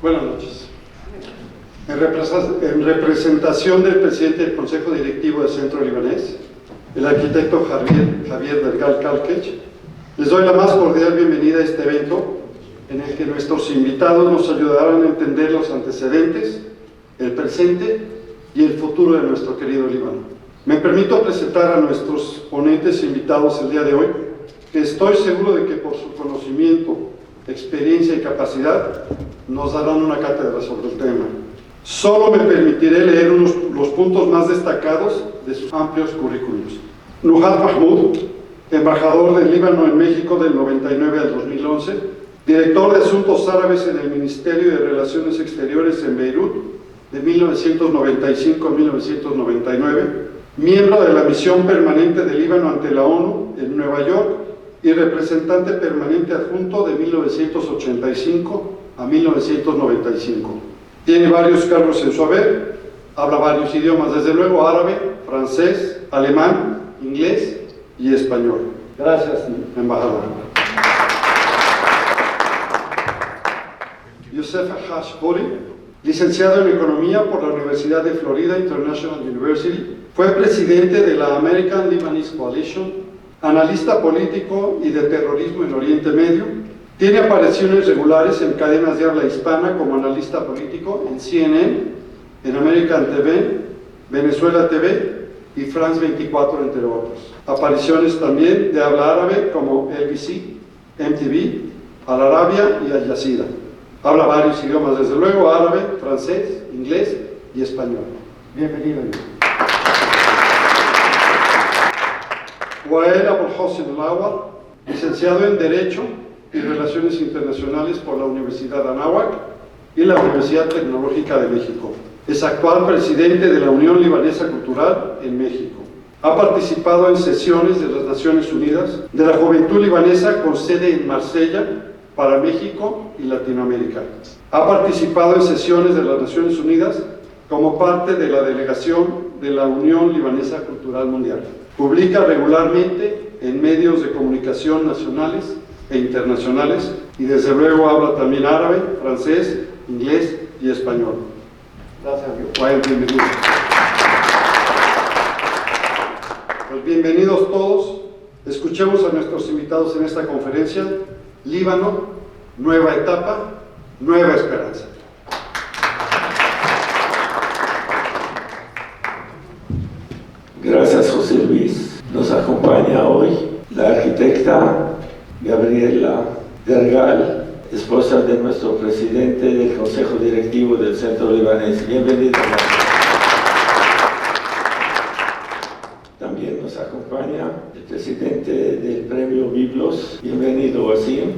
Buenas noches. En representación del presidente del Consejo Directivo del Centro Libanés, el arquitecto Javier Delgal Kalkech, les doy la más cordial bienvenida a este evento en el que nuestros invitados nos ayudarán a entender los antecedentes, el presente y el futuro de nuestro querido Líbano. Me permito presentar a nuestros ponentes invitados el día de hoy, que estoy seguro de que por su conocimiento, experiencia y capacidad nos darán una cátedra sobre el tema. Solo me permitiré leer los puntos más destacados de sus amplios currículums. Nuhat Mahmoud, embajador del Líbano en México del 99 al 2011, director de Asuntos Árabes en el Ministerio de Relaciones Exteriores en Beirut de 1995 a 1999, miembro de la Misión Permanente del Líbano ante la ONU en Nueva York y representante permanente adjunto de 1985 a 1995. Tiene varios cargos en su haber, habla varios idiomas, desde luego árabe, francés, alemán, inglés y español. Gracias, embajador. Youssef Hashburi, licenciado en Economía por la Universidad de Florida International University, fue presidente de la American Lebanese Coalition, analista político y de terrorismo en Oriente Medio. Tiene apariciones regulares en cadenas de habla hispana como analista político en CNN, en American TV, Venezuela TV y France 24, entre otros. Apariciones también de habla árabe como LBC, MTV, Al Arabia y Al Jazeera. Habla varios idiomas, desde luego, árabe, francés, inglés y español. Bienvenido. Wael Abul Hossein Al-Awwal, licenciado en Derecho y Relaciones Internacionales por la Universidad Anáhuac y la Universidad Tecnológica de México. Es actual presidente de la Unión Libanesa Cultural en México. Ha participado en sesiones de las Naciones Unidas de la Juventud Libanesa con sede en Marsella para México y Latinoamérica. Ha participado en sesiones de las Naciones Unidas como parte de la delegación de la Unión Libanesa Cultural Mundial. Publica regularmente en medios de comunicación nacionales e internacionales y desde luego habla también árabe, francés, inglés y español. Gracias, Wael, bienvenido. Pues bienvenidos todos. Escuchemos a nuestros invitados en esta conferencia. Líbano, nueva etapa, nueva esperanza. Gracias, José Luis. Nos acompaña hoy la arquitecta Gabriela Delgal, esposa de nuestro presidente del Consejo Directivo del Centro Libanés. Bienvenida. También nos acompaña el presidente del Premio Biblos. Bienvenido, Wasim.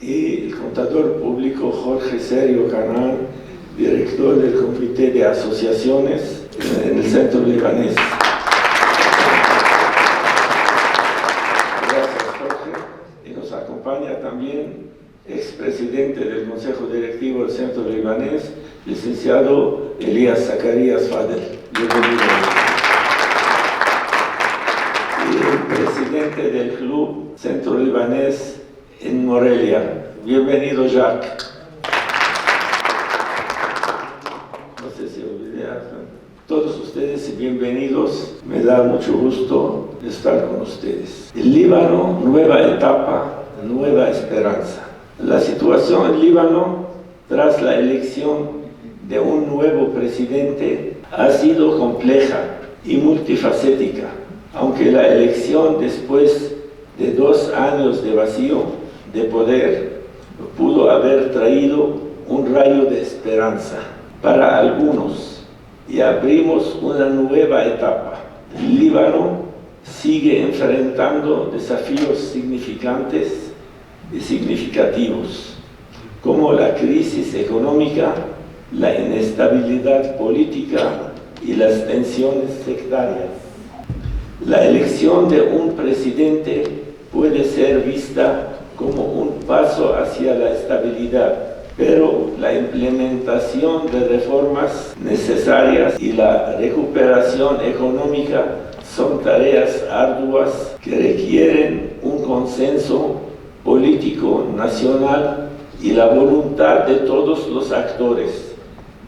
Y el contador público Jorge Sergio Canán, director del Comité de Asociaciones en el Centro Libanés. Gracias, Jorge. Y nos acompaña también expresidente del Consejo Directivo del Centro Libanés, licenciado Elías Zacarías Fadel. Bienvenido. Y el presidente del Club Centro Libanés en Morelia. Bienvenido, Jacques. No sé si olvidé algo. Todos ustedes bienvenidos, me da mucho gusto estar con ustedes. El Líbano, nueva etapa, nueva esperanza. La situación en Líbano, tras la elección de un nuevo presidente, ha sido compleja y multifacética, aunque la elección después de 2 años de vacío de poder pudo haber traído un rayo de esperanza para algunos. Y abrimos una nueva etapa. El Líbano sigue enfrentando desafíos significantes y significativos, como la crisis económica, la inestabilidad política y las tensiones sectarias. La elección de un presidente puede ser vista como un paso hacia la estabilidad, pero la implementación de reformas necesarias y la recuperación económica son tareas arduas que requieren un consenso político nacional y y la voluntad de todos los actores.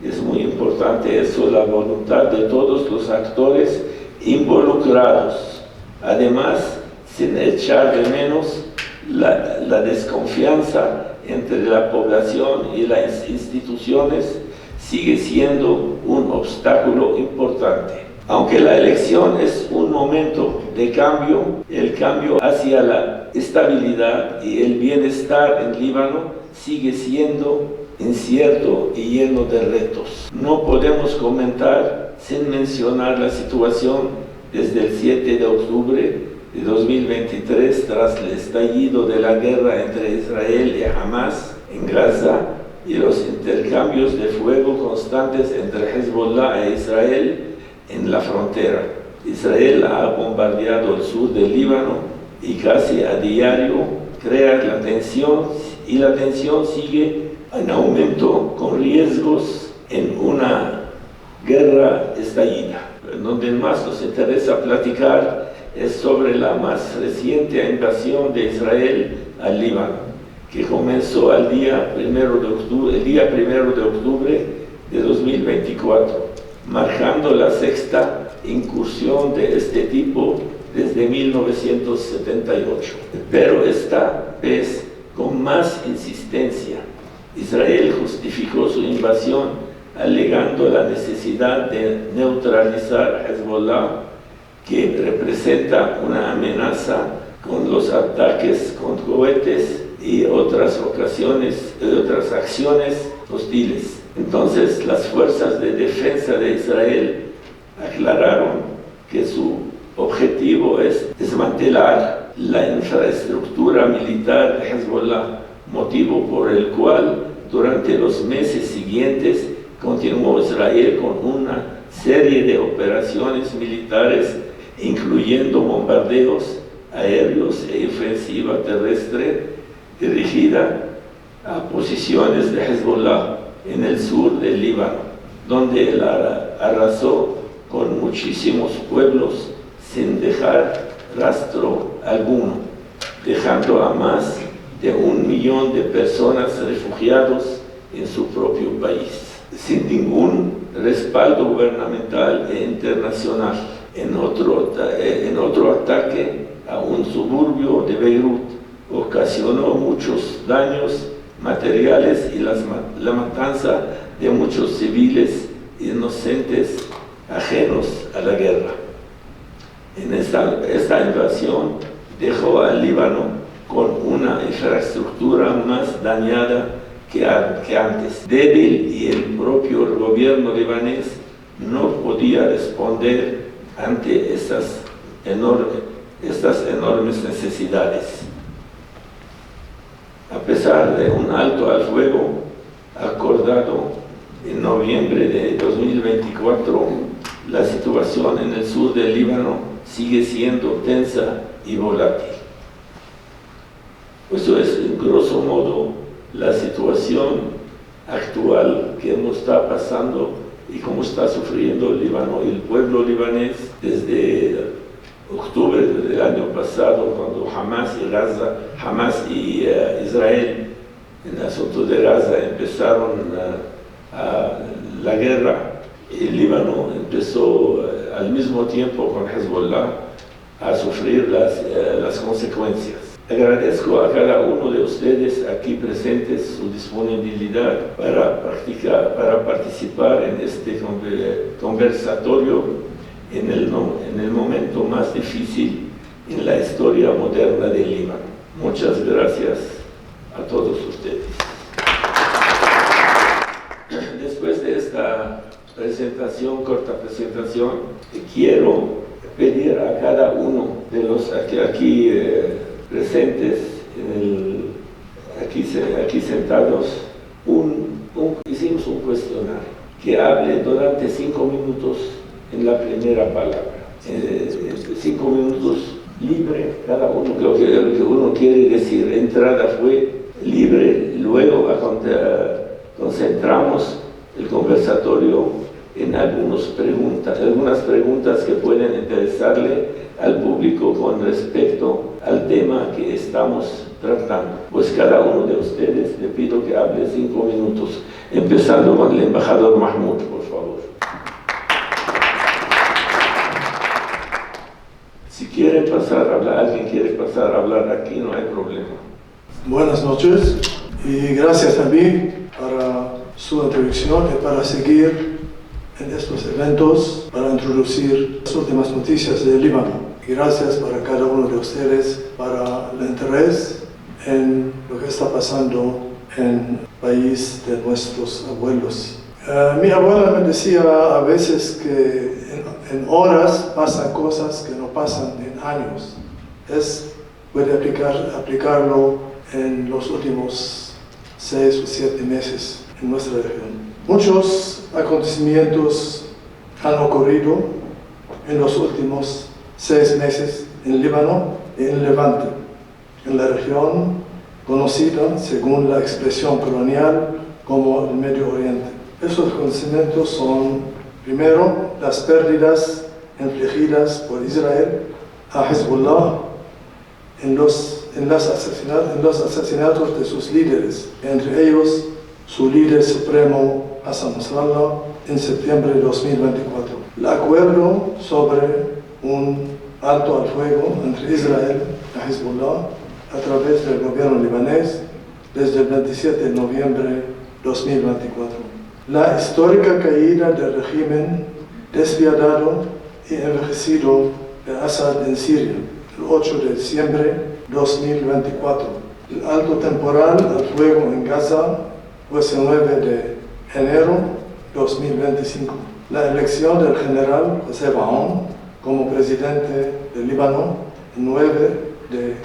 Es muy importante eso, la voluntad de todos los actores involucrados. Además, sin echar de menos la desconfianza entre la población y las instituciones sigue siendo un obstáculo importante. Aunque la elección es un momento de cambio, el cambio hacia la estabilidad y el bienestar en Líbano sigue siendo incierto y lleno de retos. No podemos comentar sin mencionar la situación desde el 7 de octubre de 2023 tras el estallido de la guerra entre Israel y Hamas en Gaza y los intercambios de fuego constantes entre Hezbollah e Israel en la frontera. Israel ha bombardeado el sur del Líbano y casi a diario crea la tensión, y la tensión sigue en aumento con riesgos en una guerra estallida. Donde más nos interesa platicar es sobre la más reciente invasión de Israel al Líbano, que comenzó el día 1 de octubre de 2024, marcando la sexta incursión de este tipo desde 1978. Pero esta vez con más insistencia. Israel justificó su invasión alegando la necesidad de neutralizar a Hezbollah, que representa una amenaza con los ataques con cohetes y otras acciones hostiles. Entonces, las fuerzas de defensa de Israel aclararon que su objetivo es desmantelar la infraestructura militar de Hezbollah, motivo por el cual durante los meses siguientes continuó Israel con una serie de operaciones militares, incluyendo bombardeos aéreos e ofensiva terrestre dirigida a posiciones de Hezbollah en el sur del Líbano, donde él arrasó con muchísimos pueblos sin dejar rastro alguno, dejando a más de 1 millón de personas refugiados en su propio país, sin ningún respaldo gubernamental e internacional. En otro ataque a un suburbio de Beirut, ocasionó muchos daños materiales y la matanza de muchos civiles inocentes ajenos a la guerra. Esta invasión dejó al Líbano con una infraestructura más dañada que antes, débil, y el propio gobierno libanés no podía responder ante estas enormes necesidades. A pesar de un alto al fuego acordado en noviembre de 2024, la situación en el sur del Líbano sigue siendo tensa y volátil. Eso es, en grosso modo, la situación actual que nos está pasando y cómo está sufriendo el Líbano y el pueblo libanés desde octubre del año pasado, cuando Hamas y Israel, en el asunto de Gaza, empezaron la guerra. El Líbano empezó al mismo tiempo con Hezbollah a sufrir las consecuencias. Agradezco a cada uno de ustedes aquí presentes su disponibilidad para participar en este conversatorio en el momento más difícil en la historia moderna del Líbano. Muchas gracias a todos ustedes. Después de esta corta presentación, quiero pedir a cada uno de los aquí presentes, aquí sentados, hicimos un cuestionario que hable durante 5 minutos en la primera palabra. 5 minutos libre, cada uno lo que uno quiere decir. Entrada fue libre, luego concentramos el conversatorio en algunas preguntas que pueden interesarle al público con respecto al tema que estamos tratando. Pues cada uno de ustedes le pido que hable 5 minutos, empezando con el embajador Mahmoud, por favor. Si quieren pasar a hablar, alguien quiere pasar a hablar aquí, no hay problema. Buenas noches y gracias a mí para su introducción y para seguir en estos eventos para introducir las últimas noticias del Líbano. Y gracias para cada uno de ustedes para el interés en lo que está pasando en el país de nuestros abuelos. Mi abuela me decía a veces que en horas pasan cosas que no pasan en años. Puede aplicarlo en los últimos 6 o 7 meses en nuestra región. Muchos acontecimientos han ocurrido en los últimos 6 meses en el Líbano y en el Levante, en la región conocida según la expresión colonial como el Medio Oriente. Esos acontecimientos son, primero, las pérdidas infligidas por Israel a Hezbollah en los asesinatos de sus líderes, entre ellos su líder supremo Hassan Nasrallah en septiembre de 2024. El acuerdo sobre un alto al fuego entre Israel y Hezbollah a través del gobierno libanés desde el 27 de noviembre de 2024. La histórica caída del régimen despiadado y envejecido de Assad en Siria, el 8 de diciembre de 2024. El alto temporal al fuego en Gaza, pues el 9 de enero de 2025. La elección del general José Baón como presidente del Líbano, el 9 de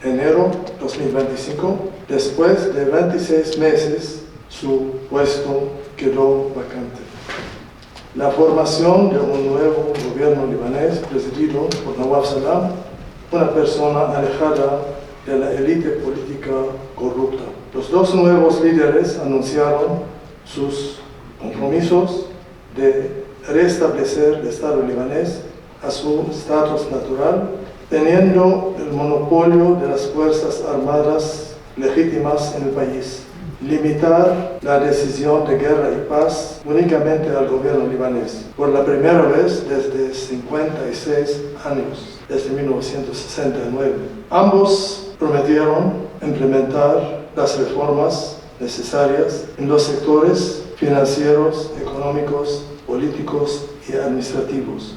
enero de 2025. Después de 26 meses, su puesto quedó vacante. La formación de un nuevo gobierno libanés presidido por Nawaf Salam, una persona alejada de la élite política corrupta. Los 2 nuevos líderes anunciaron sus compromisos de restablecer el Estado libanés a su estatus natural, teniendo el monopolio de las fuerzas armadas legítimas en el país. Limitar la decisión de guerra y paz únicamente al gobierno libanés, por la primera vez desde 56 años, desde 1969. Ambos prometieron implementar las reformas necesarias en los sectores financieros, económicos, políticos y administrativos,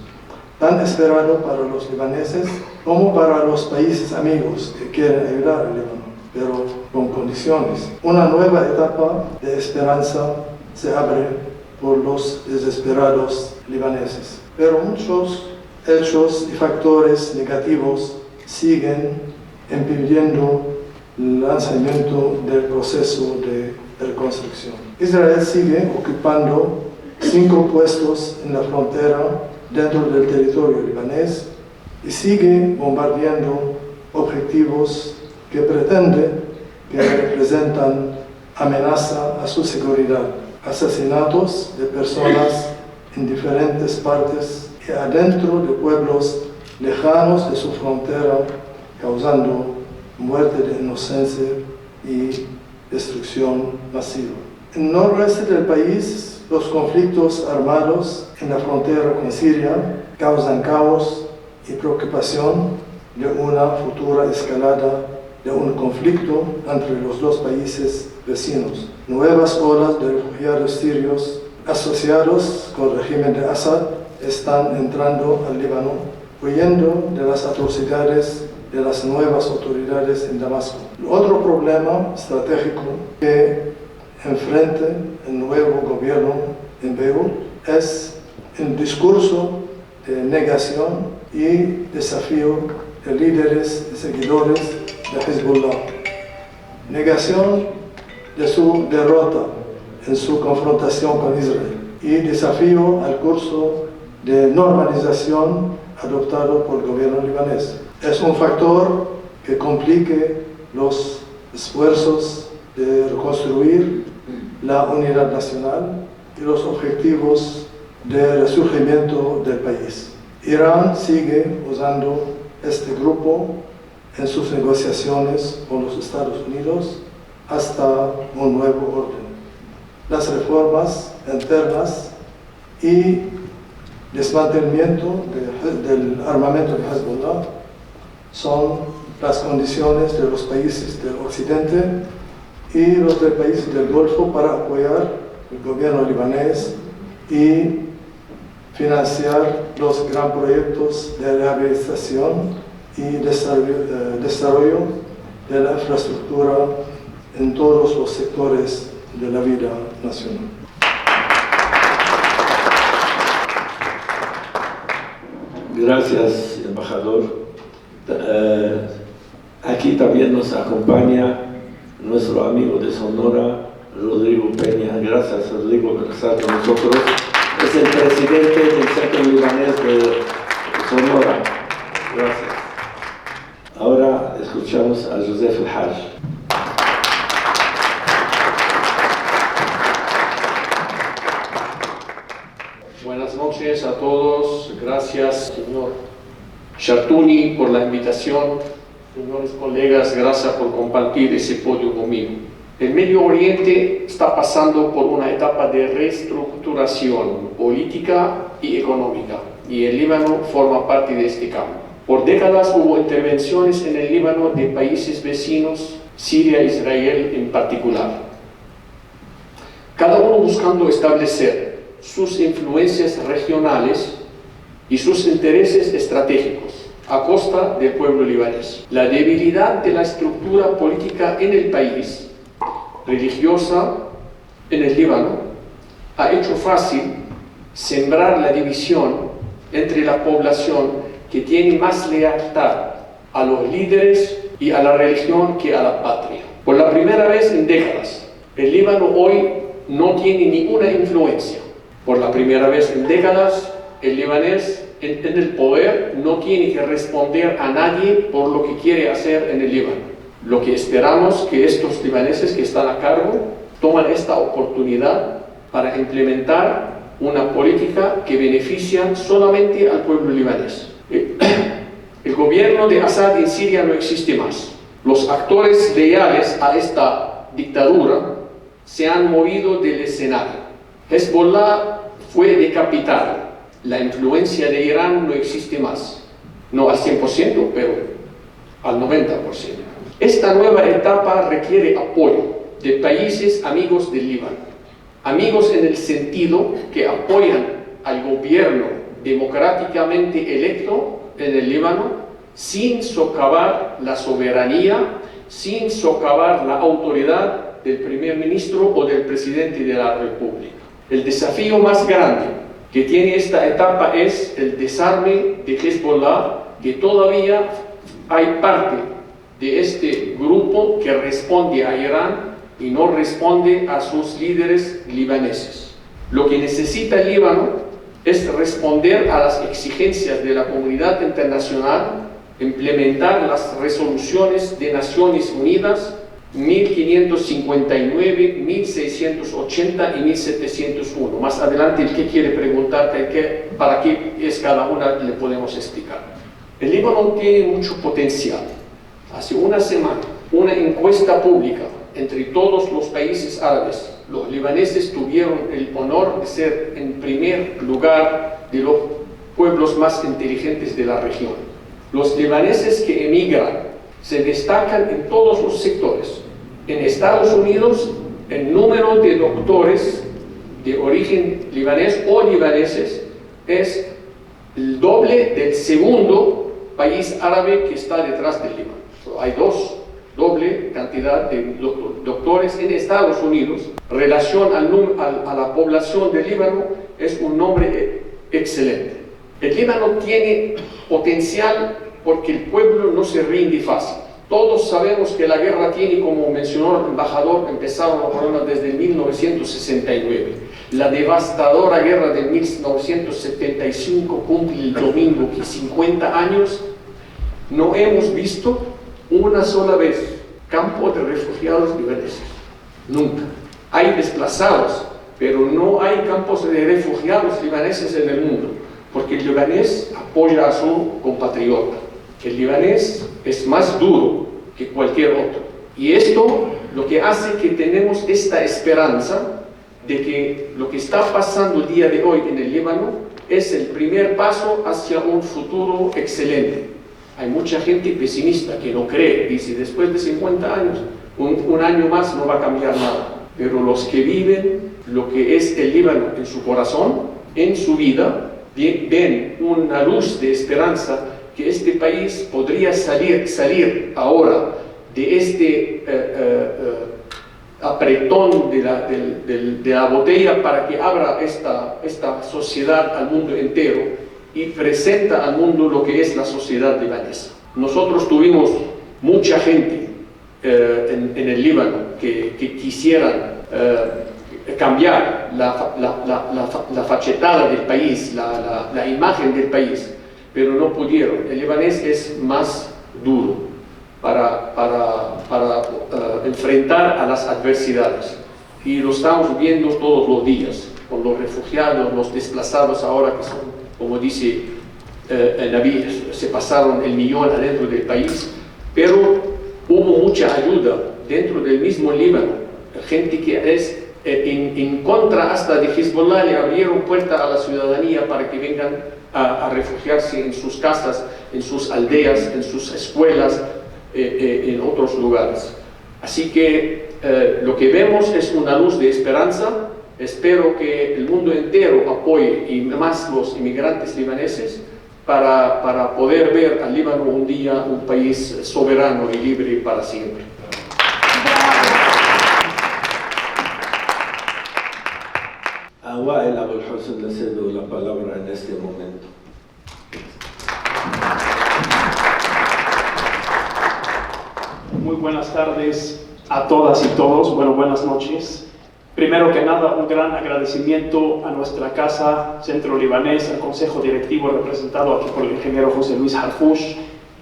tan esperado para los libaneses como para los países amigos que quieren ayudar al Líbano, pero con condiciones. Una nueva etapa de esperanza se abre por los desesperados libaneses, pero muchos hechos y factores negativos siguen impidiendo el lanzamiento del proceso de reconstrucción. Israel sigue ocupando 5 puestos en la frontera dentro del territorio libanés y sigue bombardeando objetivos que pretenden que representan amenaza a su seguridad, asesinatos de personas en diferentes partes y adentro de pueblos lejanos de su frontera, causando muerte de inocencia y destrucción masiva. En el noroeste del país, los conflictos armados en la frontera con Siria causan caos y preocupación de una futura escalada de un conflicto entre los 2 países vecinos. Nuevas olas de refugiados sirios asociados con el régimen de Assad están entrando al Líbano, huyendo de las atrocidades de las nuevas autoridades en Damasco. El otro problema estratégico que enfrenta el nuevo gobierno en Beirut es el discurso de negación y desafío de líderes y seguidores de Hezbollah. Negación de su derrota en su confrontación con Israel y desafío al curso de normalización adoptado por el gobierno libanés. Es un factor que complique los esfuerzos de reconstruir la unidad nacional y los objetivos de resurgimiento del país. Irán sigue usando este grupo en sus negociaciones con los Estados Unidos hasta un nuevo orden. Las reformas internas y desmantelamiento del armamento de Hezbollah son las condiciones de los países del occidente y los del países del Golfo para apoyar el gobierno libanés y financiar los gran proyectos de rehabilitación y desarrollo de la infraestructura en todos los sectores de la vida nacional. Gracias, embajador. Aquí también nos acompaña nuestro amigo de Sonora, Rodrigo Peña. Gracias, Rodrigo, por estar con nosotros. Es el presidente del Centro Libanés de Sonora. Gracias. Ahora escuchamos a Joseph El Haj. Buenas noches a todos. Gracias, señor Shartouni, por la invitación. Señores colegas, gracias por compartir ese podio conmigo. El Medio Oriente está pasando por una etapa de reestructuración política y económica, y el Líbano forma parte de este cambio. Por décadas hubo intervenciones en el Líbano de países vecinos, Siria e Israel en particular, cada uno buscando establecer sus influencias regionales y sus intereses estratégicos a costa del pueblo libanés. La debilidad de la estructura política en el país, religiosa en el Líbano, ha hecho fácil sembrar la división entre la población que tiene más lealtad a los líderes y a la religión que a la patria. Por la primera vez en décadas, el Líbano hoy no tiene ninguna influencia. Por la primera vez en décadas, el libanés en el poder no tiene que responder a nadie por lo que quiere hacer en el Líbano. Lo que esperamos que estos libaneses que están a cargo tomen esta oportunidad para implementar una política que beneficia solamente al pueblo libanés. El gobierno de Assad en Siria no existe más. Los actores leales a esta dictadura se han movido del escenario. Hezbollah fue decapitado. La influencia de Irán no existe más. No al 100%, pero al 90%. Esta nueva etapa requiere apoyo de países amigos del Líbano. Amigos en el sentido que apoyan al gobierno democráticamente electo en el Líbano sin socavar la soberanía, sin socavar la autoridad del primer ministro o del presidente de la República. El desafío más grande que tiene esta etapa es el desarme de Hezbollah, que todavía hay parte de este grupo que responde a Irán y no responde a sus líderes libaneses. Lo que necesita el Líbano es responder a las exigencias de la comunidad internacional, implementar las resoluciones de Naciones Unidas 1559, 1680 y 1701. Más adelante, el que quiere preguntarte para qué es cada una, le podemos explicar. El Líbano tiene mucho potencial. Hace una semana, una encuesta pública entre todos los países árabes, los libaneses tuvieron el honor de ser en primer lugar de los pueblos más inteligentes de la región. Los libaneses que emigran se destacan en todos los sectores. En Estados Unidos, el número de doctores de origen libanés o libaneses es el doble del segundo país árabe que está detrás del Líbano. Hay doble cantidad de doctores en Estados Unidos. Relación a la población del Líbano es un nombre excelente. El Líbano tiene potencial porque el pueblo no se rinde fácil. Todos sabemos que la guerra tiene, como mencionó el embajador, empezaron los problemas desde 1969. La devastadora guerra de 1975 cumple el domingo que 50 años. No hemos visto una sola vez campo de refugiados libaneses. Nunca. Hay desplazados, pero no hay campos de refugiados libaneses en el mundo, porque el libanés apoya a su compatriota. El libanés es más duro que cualquier otro. Y esto lo que hace que tenemos esta esperanza de que lo que está pasando el día de hoy en el Líbano es el primer paso hacia un futuro excelente. Hay mucha gente pesimista que no cree, dice, después de 50 años, un año más no va a cambiar nada. Pero los que viven lo que es el Líbano en su corazón, en su vida, ven una luz de esperanza que este país podría salir ahora de este apretón de la botella para que abra esta sociedad al mundo entero y presenta al mundo lo que es la sociedad libanesa. Nosotros tuvimos mucha gente en el Líbano que quisieran cambiar la fachetada del país, la imagen del país, pero no pudieron. El libanés es más duro para enfrentar a las adversidades, y lo estamos viendo todos los días con los refugiados, los desplazados ahora que son, como dice Nabil, se pasaron el 1 millón adentro del país, pero hubo mucha ayuda dentro del mismo Líbano, gente que es en contra hasta de Hezbollah, le abrieron puerta a la ciudadanía para que vengan a refugiarse en sus casas, en sus aldeas, en sus escuelas, en otros lugares. Así que lo que vemos es una luz de esperanza. Espero que el mundo entero apoye, y más los inmigrantes libaneses, para poder ver al Líbano un día un país soberano y libre para siempre. A Wael Abul Hussein le cedo la palabra en este momento. Muy buenas tardes a todas y todos. Bueno, buenas noches. Primero que nada, un gran agradecimiento a nuestra casa Centro Libanés, al Consejo Directivo representado aquí por el ingeniero José Luis Harfouch,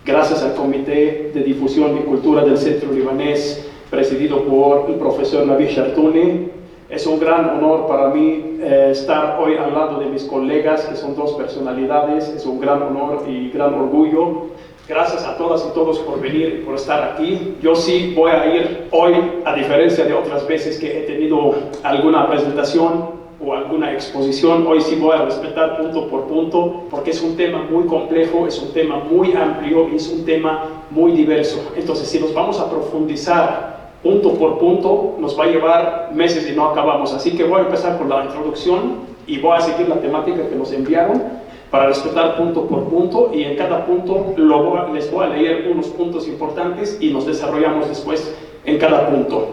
gracias al Comité de Difusión y Cultura del Centro Libanés, presidido por el profesor Nabil Shartouni. Es un gran honor para mí estar hoy al lado de mis colegas, que son dos personalidades. Es un gran honor y gran orgullo. Gracias a todas y todos por venir y por estar aquí. Yo sí voy a ir hoy, a diferencia de otras veces que he tenido alguna presentación o alguna exposición, hoy sí voy a respetar punto por punto, porque es un tema muy complejo, es un tema muy amplio y es un tema muy diverso. Entonces, si nos vamos a profundizar punto por punto, nos va a llevar meses y no acabamos. Así que voy a empezar con la introducción y voy a seguir la temática que nos enviaron para respetar punto por punto, y en cada punto les voy a leer unos puntos importantes y nos desarrollamos después en cada punto.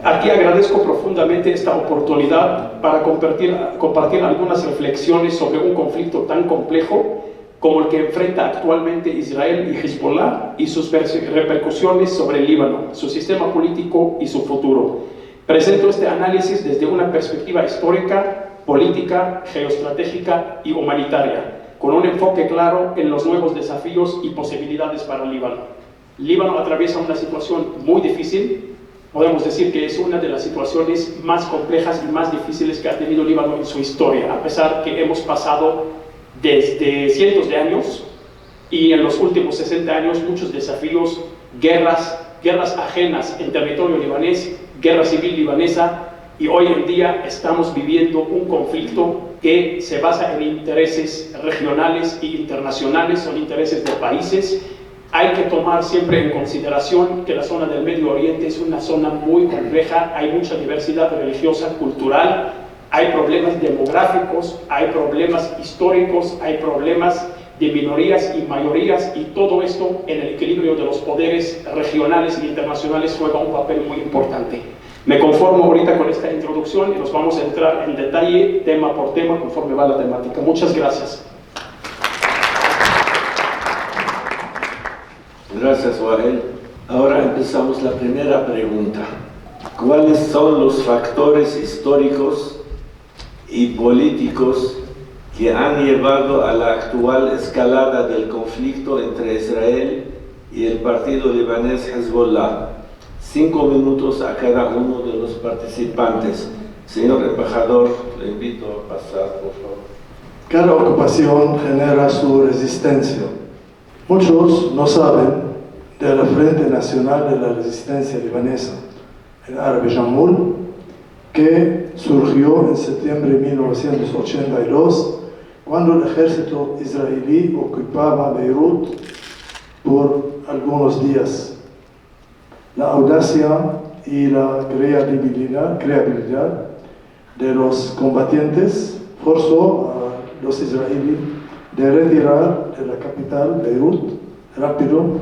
Aquí agradezco profundamente esta oportunidad para compartir algunas reflexiones sobre un conflicto tan complejo como el que enfrenta actualmente Israel y Hezbollah, y sus repercusiones sobre el Líbano, su sistema político y su futuro. Presento este análisis desde una perspectiva histórica, política, geoestratégica y humanitaria, con un enfoque claro en los nuevos desafíos y posibilidades para el Líbano. Líbano atraviesa una situación muy difícil. Podemos decir que es una de las situaciones más complejas y más difíciles que ha tenido Líbano en su historia, a pesar que hemos pasado desde cientos de años y en los últimos 60 años muchos desafíos, guerras ajenas en territorio libanés, guerra civil libanesa, y hoy en día estamos viviendo un conflicto que se basa en intereses regionales e internacionales, son intereses de países. Hay que tomar siempre en consideración que la zona del Medio Oriente es una zona muy compleja, hay mucha diversidad religiosa, cultural, hay problemas demográficos, hay problemas históricos, hay problemas de minorías y mayorías, y todo esto en el equilibrio de los poderes regionales e internacionales juega un papel muy importante. Me conformo ahorita con esta introducción y nos vamos a entrar en detalle, tema por tema, conforme va la temática. Muchas gracias. Gracias, Wael. Ahora empezamos la primera pregunta. ¿Cuáles son los factores históricos y políticos que han llevado a la actual escalada del conflicto entre Israel y el partido libanés Hezbollah? 5 minutos a cada uno de los participantes. Señor embajador, le invito a pasar, por favor. Cada ocupación genera su resistencia. Muchos no saben del Frente Nacional de la Resistencia Libanesa, el árabe Jamul, que surgió en septiembre de 1982, cuando el ejército israelí ocupaba Beirut por algunos días. La audacia y la creatividad de los combatientes forzó a los israelíes de retirar de la capital, Beirut, rápido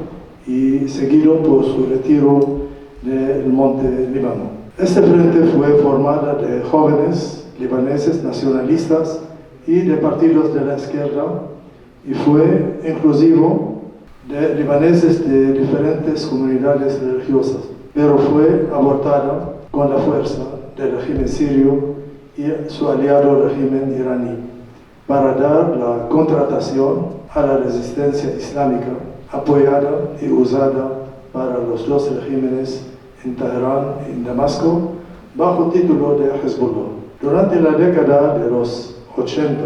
y seguido por su retiro del monte Líbano. Este frente fue formado de jóvenes libaneses nacionalistas y de partidos de la izquierda y fue inclusivo de libaneses de diferentes comunidades religiosas, pero fue abortada con la fuerza del régimen sirio y su aliado régimen iraní para dar la contratación a la resistencia islámica apoyada y usada para los dos regímenes en Teherán y en Damasco bajo título de Hezbollah. Durante la década de los 80,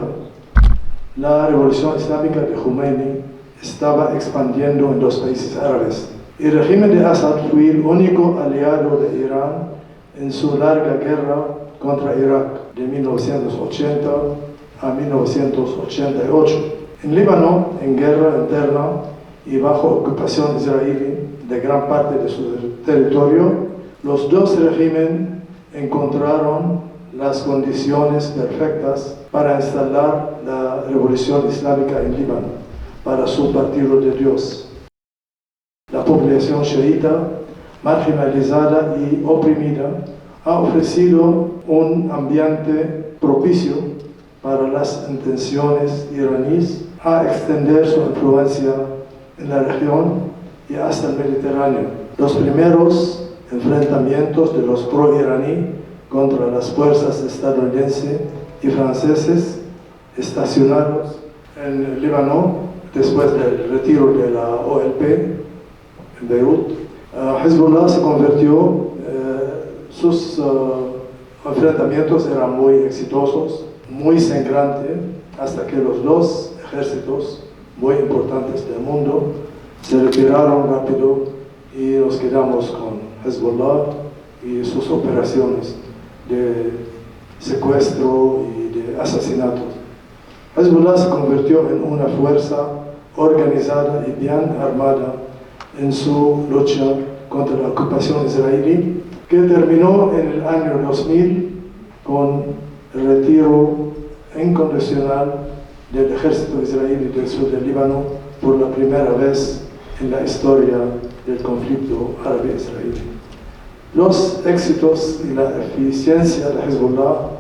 la revolución islámica de Khomeini estaba expandiendo en los países árabes. El régimen de Assad fue el único aliado de Irán en su larga guerra contra Irak de 1980 a 1988. En Líbano, en guerra interna y bajo ocupación israelí de gran parte de su territorio, los dos regímenes encontraron las condiciones perfectas para instalar la revolución islámica en Líbano, para su partido de Dios. La población chiita, marginalizada y oprimida, ha ofrecido un ambiente propicio para las intenciones iraníes a extender su influencia en la región y hasta el Mediterráneo. Los primeros enfrentamientos de los pro-iraní contra las fuerzas estadounidenses y franceses estacionados en el Líbano después del retiro de la OLP en Beirut, Hezbollah se convirtió, sus enfrentamientos eran muy exitosos, muy sangrantes, hasta que los dos ejércitos muy importantes del mundo se retiraron rápido y nos quedamos con Hezbollah y sus operaciones de secuestro y de asesinatos. Hezbollah se convirtió en una fuerza organizada y bien armada en su lucha contra la ocupación israelí, que terminó en el año 2000 con el retiro incondicional del ejército israelí del sur del Líbano por la primera vez en la historia del conflicto árabe-israelí. Los éxitos y la eficiencia de Hezbollah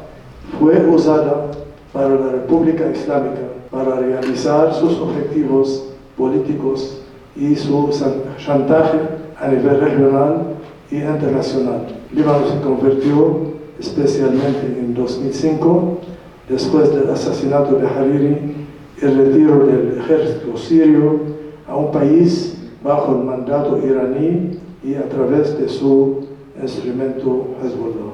fue usada para la República Islámica para realizar sus objetivos políticos y su chantaje a nivel regional y internacional. Líbano se convirtió, especialmente en 2005, después del asesinato de Hariri y el retiro del ejército sirio, a un país bajo el mandato iraní y a través de su instrumento Hezbollah.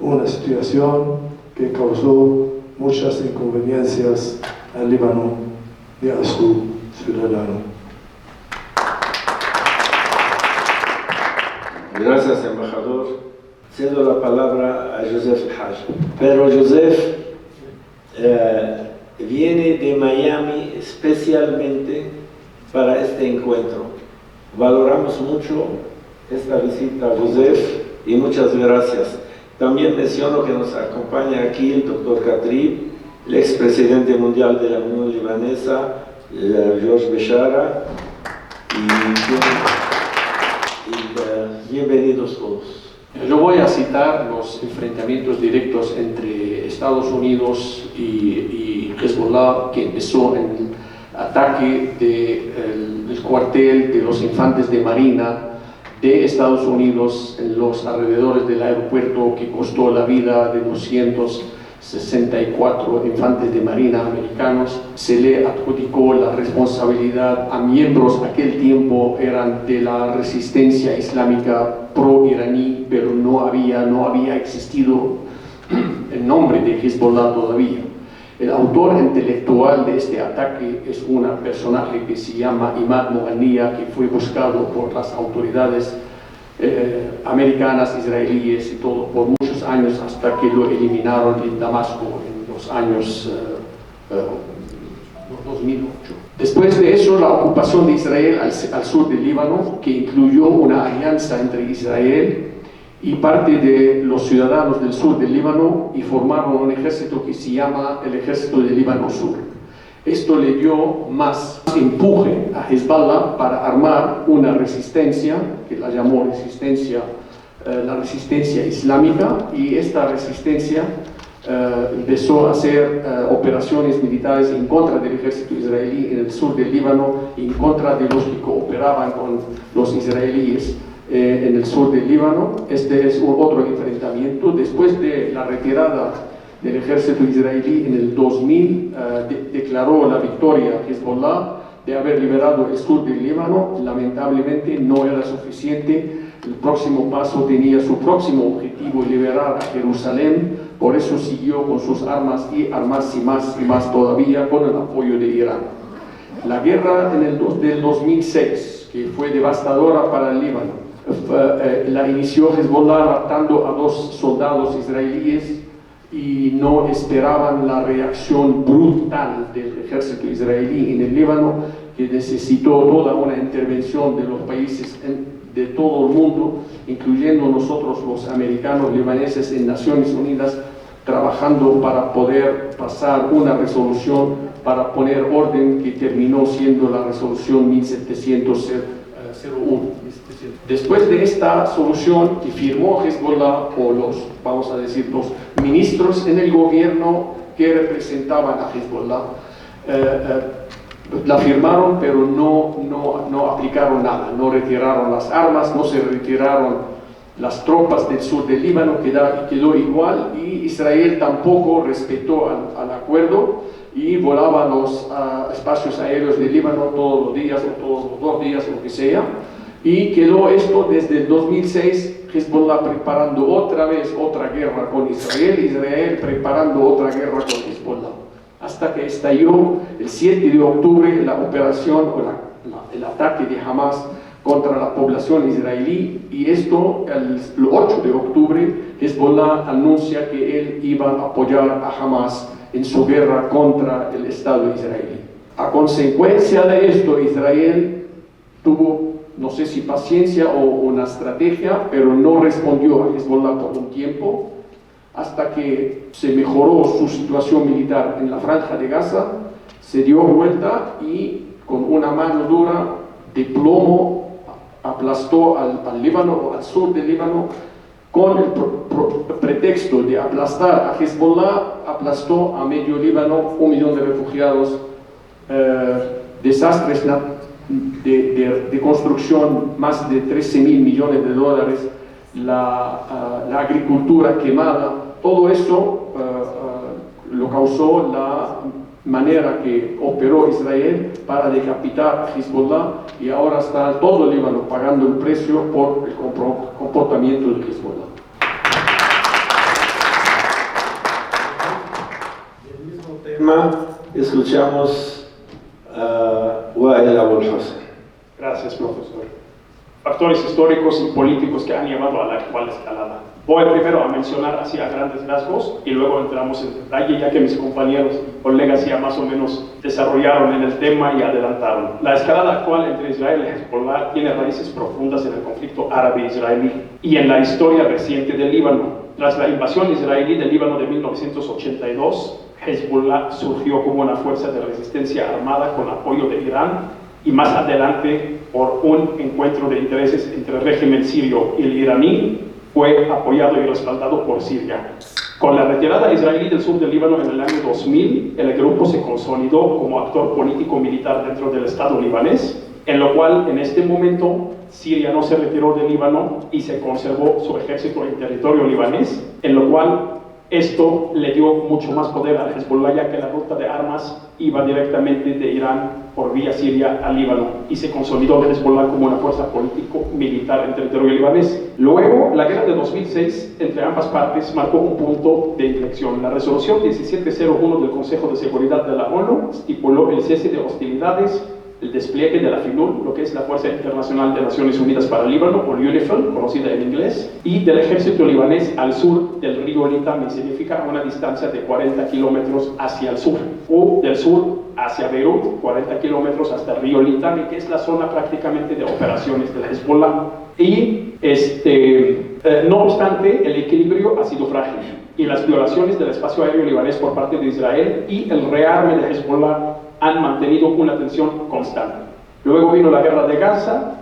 Una situación que causó muchas inconveniencias al Líbano y a su ciudadano. Gracias, embajador. Cedo la palabra a Joseph Haj. Pero Joseph viene de Miami especialmente para este encuentro. Valoramos mucho esta visita, Joseph, y muchas gracias. También menciono que nos acompaña aquí el doctor Khatrib, el expresidente mundial de la Unión Libanesa, George Beshara, y bienvenidos todos. Yo voy a citar los enfrentamientos directos entre Estados Unidos y Hezbollah, que empezó en el ataque del cuartel de los infantes de Marina de Estados Unidos en los alrededores del aeropuerto, que costó la vida de 264 infantes de Marina americanos. Se le adjudicó la responsabilidad a miembros que aquel tiempo eran de la resistencia islámica pro-iraní, pero no había existido el nombre de Hezbollah todavía. El autor intelectual de este ataque es un personaje que se llama Imad Moghania, que fue buscado por las autoridades americanas, israelíes y todo por muchos años hasta que lo eliminaron en Damasco en los años 2008. Después de eso, la ocupación de Israel al sur del Líbano, que incluyó una alianza entre Israel y parte de los ciudadanos del sur del Líbano, y formaron un ejército que se llama el Ejército del Líbano Sur. Esto le dio más empuje a Hezbollah para armar una resistencia, que la llamó la resistencia islámica, y esta resistencia empezó a hacer operaciones militares en contra del ejército israelí en el sur del Líbano, en contra de los que cooperaban con los israelíes en el sur del Líbano. Este es otro enfrentamiento. Después de la retirada del ejército israelí en el 2000, declaró la victoria Hezbollah de haber liberado el sur del Líbano. Lamentablemente no era suficiente. El próximo paso tenía su próximo objetivo, liberar a Jerusalén. Por eso siguió con sus armas y armarse más y más todavía con el apoyo de Irán. La guerra del 2006, que fue devastadora para el Líbano, la inició Hezbollah raptando a 2 soldados israelíes, y no esperaban la reacción brutal del ejército israelí en el Líbano, que necesitó toda una intervención de los países de todo el mundo, incluyendo nosotros los americanos libaneses en Naciones Unidas, trabajando para poder pasar una resolución para poner orden, que terminó siendo la resolución 1701. Después de esta solución que firmó Hezbollah, o vamos a decir, los ministros en el gobierno que representaban a Hezbollah, la firmaron, pero no aplicaron nada, no retiraron las armas, no se retiraron las tropas del sur del Líbano, quedó igual, y Israel tampoco respetó al acuerdo y volaba los espacios aéreos del Líbano todos los días o todos los 2 días, lo que sea, y quedó esto desde el 2006, Hezbollah preparando otra vez otra guerra con Israel preparando otra guerra con Hezbollah, hasta que estalló el 7 de octubre la operación o el ataque de Hamas contra la población israelí, y esto, el 8 de octubre, Hezbollah anuncia que él iba a apoyar a Hamas en su guerra contra el Estado israelí. A consecuencia de esto, Israel tuvo, no sé si paciencia o una estrategia, pero no respondió a Hezbollah por un tiempo, hasta que se mejoró su situación militar en la Franja de Gaza, se dio vuelta y con una mano dura de plomo aplastó al Líbano, al sur del Líbano, con el pretexto de aplastar a Hezbollah, aplastó a medio Líbano, 1 millón de refugiados, desastres de construcción, más de 13.000 millones de dólares, la agricultura quemada. Todo esto lo causó la manera que operó Israel para decapitar a Hezbollah, y ahora está todo el Líbano pagando el precio por el comportamiento de Hezbollah. El mismo tema, escuchamos a Wael Abul Hassan. Gracias, profesor. Factores históricos y políticos que han llevado a la actual escalada. Voy primero a mencionar así a grandes rasgos y luego entramos en detalle, ya que mis compañeros y colegas ya más o menos desarrollaron en el tema y adelantaron. La escalada actual entre Israel y Hezbollah tiene raíces profundas en el conflicto árabe-israelí y en la historia reciente del Líbano. Tras la invasión israelí del Líbano de 1982, Hezbollah surgió como una fuerza de resistencia armada con apoyo de Irán, y más adelante, por un encuentro de intereses entre el régimen sirio y el iraní, fue apoyado y respaldado por Siria. Con la retirada israelí del sur del Líbano en el año 2000, el grupo se consolidó como actor político-militar dentro del Estado libanés, en lo cual en este momento Siria no se retiró del Líbano y se conservó su ejército en territorio libanés, en lo cual esto le dio mucho más poder a Hezbollah, ya que la ruta de armas iba directamente de Irán por vía siria al Líbano y se consolidó el Hezbollah como una fuerza político-militar en territorio libanés. Luego, la guerra de 2006 entre ambas partes marcó un punto de inflexión. La resolución 1701 del Consejo de Seguridad de la ONU estipuló el cese de hostilidades, el despliegue de la FINUL, lo que es la Fuerza Internacional de Naciones Unidas para el Líbano, o UNIFIL, conocida en inglés, y del ejército libanés al sur del río Litani, significa a una distancia de 40 kilómetros hacia el sur, o del sur hacia Beirut, 40 kilómetros hasta el río Litani, que es la zona prácticamente de operaciones del Hezbollah. Y no obstante, el equilibrio ha sido frágil y las violaciones del espacio aéreo libanés por parte de Israel y el rearme de Hezbollah han mantenido una tensión constante. Luego vino la guerra de Gaza,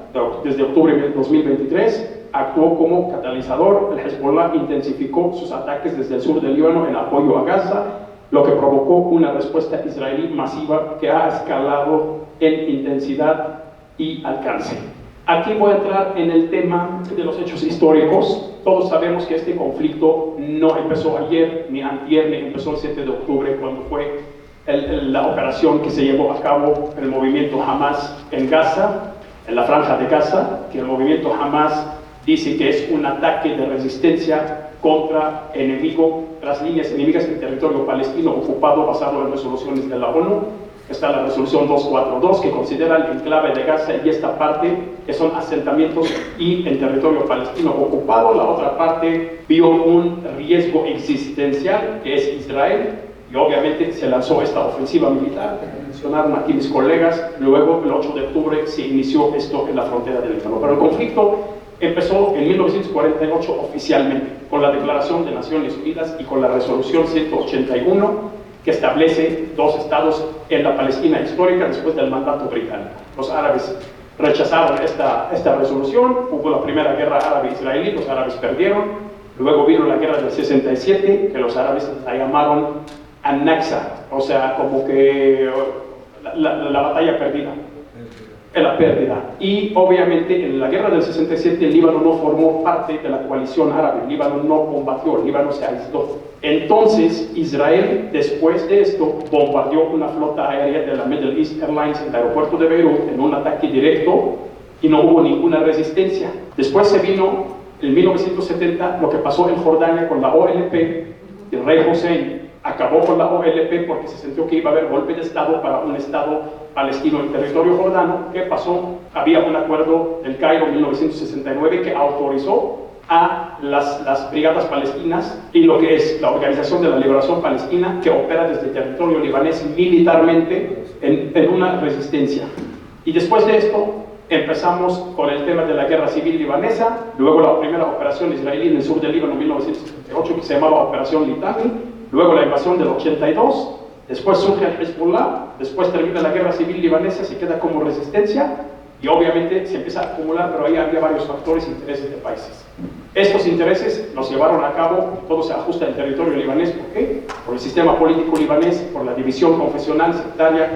desde octubre de 2023, actuó como catalizador. El Hezbollah intensificó sus ataques desde el sur del Líbano en apoyo a Gaza, lo que provocó una respuesta israelí masiva que ha escalado en intensidad y alcance. Aquí voy a entrar en el tema de los hechos históricos. Todos sabemos que este conflicto no empezó ayer, ni antier, ni empezó el 7 de octubre, cuando fue la operación que se llevó a cabo el movimiento Hamas en Gaza, en la franja de Gaza, que el movimiento Hamas dice que es un ataque de resistencia contra las líneas enemigas en territorio palestino ocupado basado en resoluciones de la ONU. Está la resolución 242 que considera el enclave de Gaza y esta parte que son asentamientos y en territorio palestino ocupado. La otra parte vio un riesgo existencial que es Israel y obviamente se lanzó esta ofensiva militar, como mencionaron aquí mis colegas. Luego el 8 de octubre se inició esto en la frontera del Líbano, pero el conflicto empezó en 1948 oficialmente con la Declaración de Naciones Unidas y con la resolución 181 que establece 2 estados en la Palestina histórica después del mandato británico. Los árabes rechazaron esta resolución, hubo la primera guerra árabe-israelí, los árabes perdieron, luego vino la guerra del 67, que los árabes la llamaron An-Naksa, o sea, como que la batalla perdida. La pérdida. Y obviamente en la guerra del 67 el Líbano no formó parte de la coalición árabe, el Líbano no combatió, el Líbano se aisló. Entonces Israel, después de esto, bombardeó una flota aérea de la Middle East Airlines en el aeropuerto de Beirut en un ataque directo y no hubo ninguna resistencia. Después se vino en 1970 lo que pasó en Jordania con la OLP, el rey Hussein acabó con la OLP porque se sintió que iba a haber golpe de Estado para un Estado palestino en territorio jordano. ¿Qué pasó? Había un acuerdo del Cairo en 1969 que autorizó a las brigadas palestinas y lo que es la Organización de la Liberación Palestina, que opera desde el territorio libanés militarmente en una resistencia. Y después de esto empezamos con el tema de la guerra civil libanesa, luego la primera operación israelí en el sur del Líbano en 1978 que se llamaba Operación Litani, luego la invasión del 82, después surge el Hezbollah, después termina la guerra civil libanesa, se queda como resistencia y obviamente se empieza a acumular, pero ahí había varios factores e intereses de países. Estos intereses los llevaron a cabo, todo se ajusta en territorio libanés. ¿Por qué? Por el sistema político libanés, por la división confesional sectaria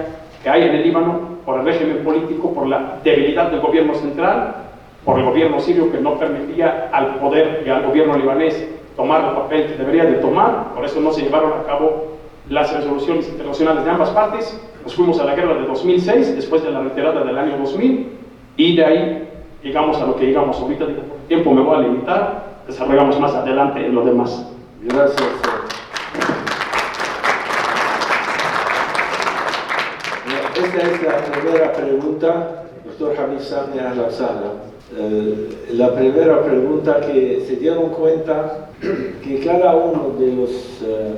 que hay en el Líbano, por el régimen político, por la debilidad del gobierno central, por el gobierno sirio que no permitía al poder y al gobierno libanés tomar el papel que debería de tomar. Por eso no se llevaron a cabo las resoluciones internacionales de ambas partes. Nos fuimos a la guerra de 2006, después de la retirada del año 2000, y de ahí llegamos a lo que llegamos. Ahorita por tiempo me voy a limitar, desarrollamos más adelante en lo demás. Gracias. Esta es la primera pregunta, doctor Hamid Sami Al-Absala. La primera pregunta, que se dieron cuenta que cada uno de los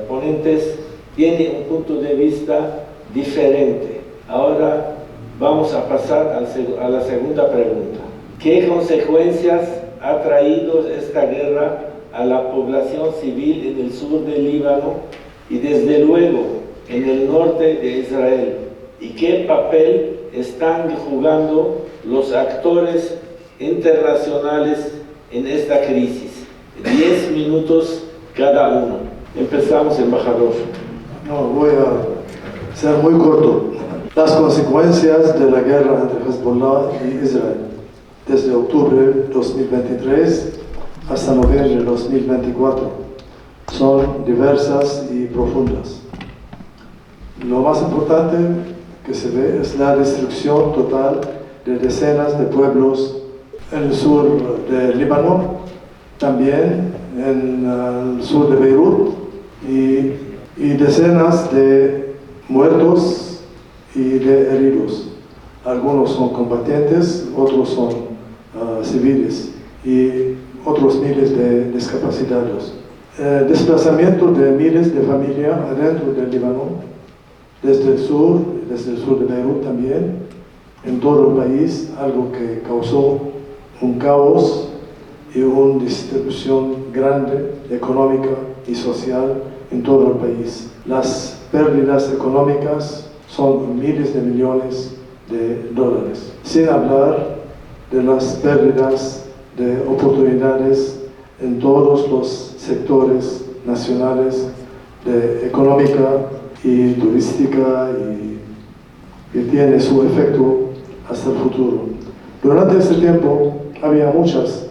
ponentes tiene un punto de vista diferente. Ahora vamos a pasar a la segunda pregunta. ¿Qué consecuencias ha traído esta guerra a la población civil en el sur del Líbano y desde luego en el norte de Israel? ¿Y qué papel están jugando los actores internacionales en esta crisis? 10 minutos cada uno. Empezamos, embajador. No, voy a ser muy corto. Las consecuencias de la guerra entre Hezbollah y Israel desde octubre 2023 hasta noviembre 2024 son diversas y profundas. Lo más importante que se ve es la destrucción total de decenas de pueblos en el sur del Líbano, también en el sur de Beirut, y decenas de muertos y de heridos. Algunos son combatientes, otros son civiles y otros miles de discapacitados. Desplazamiento de miles de familias adentro del Líbano, desde el sur de Beirut también, en todo el país, algo que causó un caos y una distribución grande, económica y social en todo el país. Las pérdidas económicas son miles de millones de dólares, sin hablar de las pérdidas de oportunidades en todos los sectores nacionales de económica y turística, y que tiene su efecto hasta el futuro. Durante este tiempo había muchos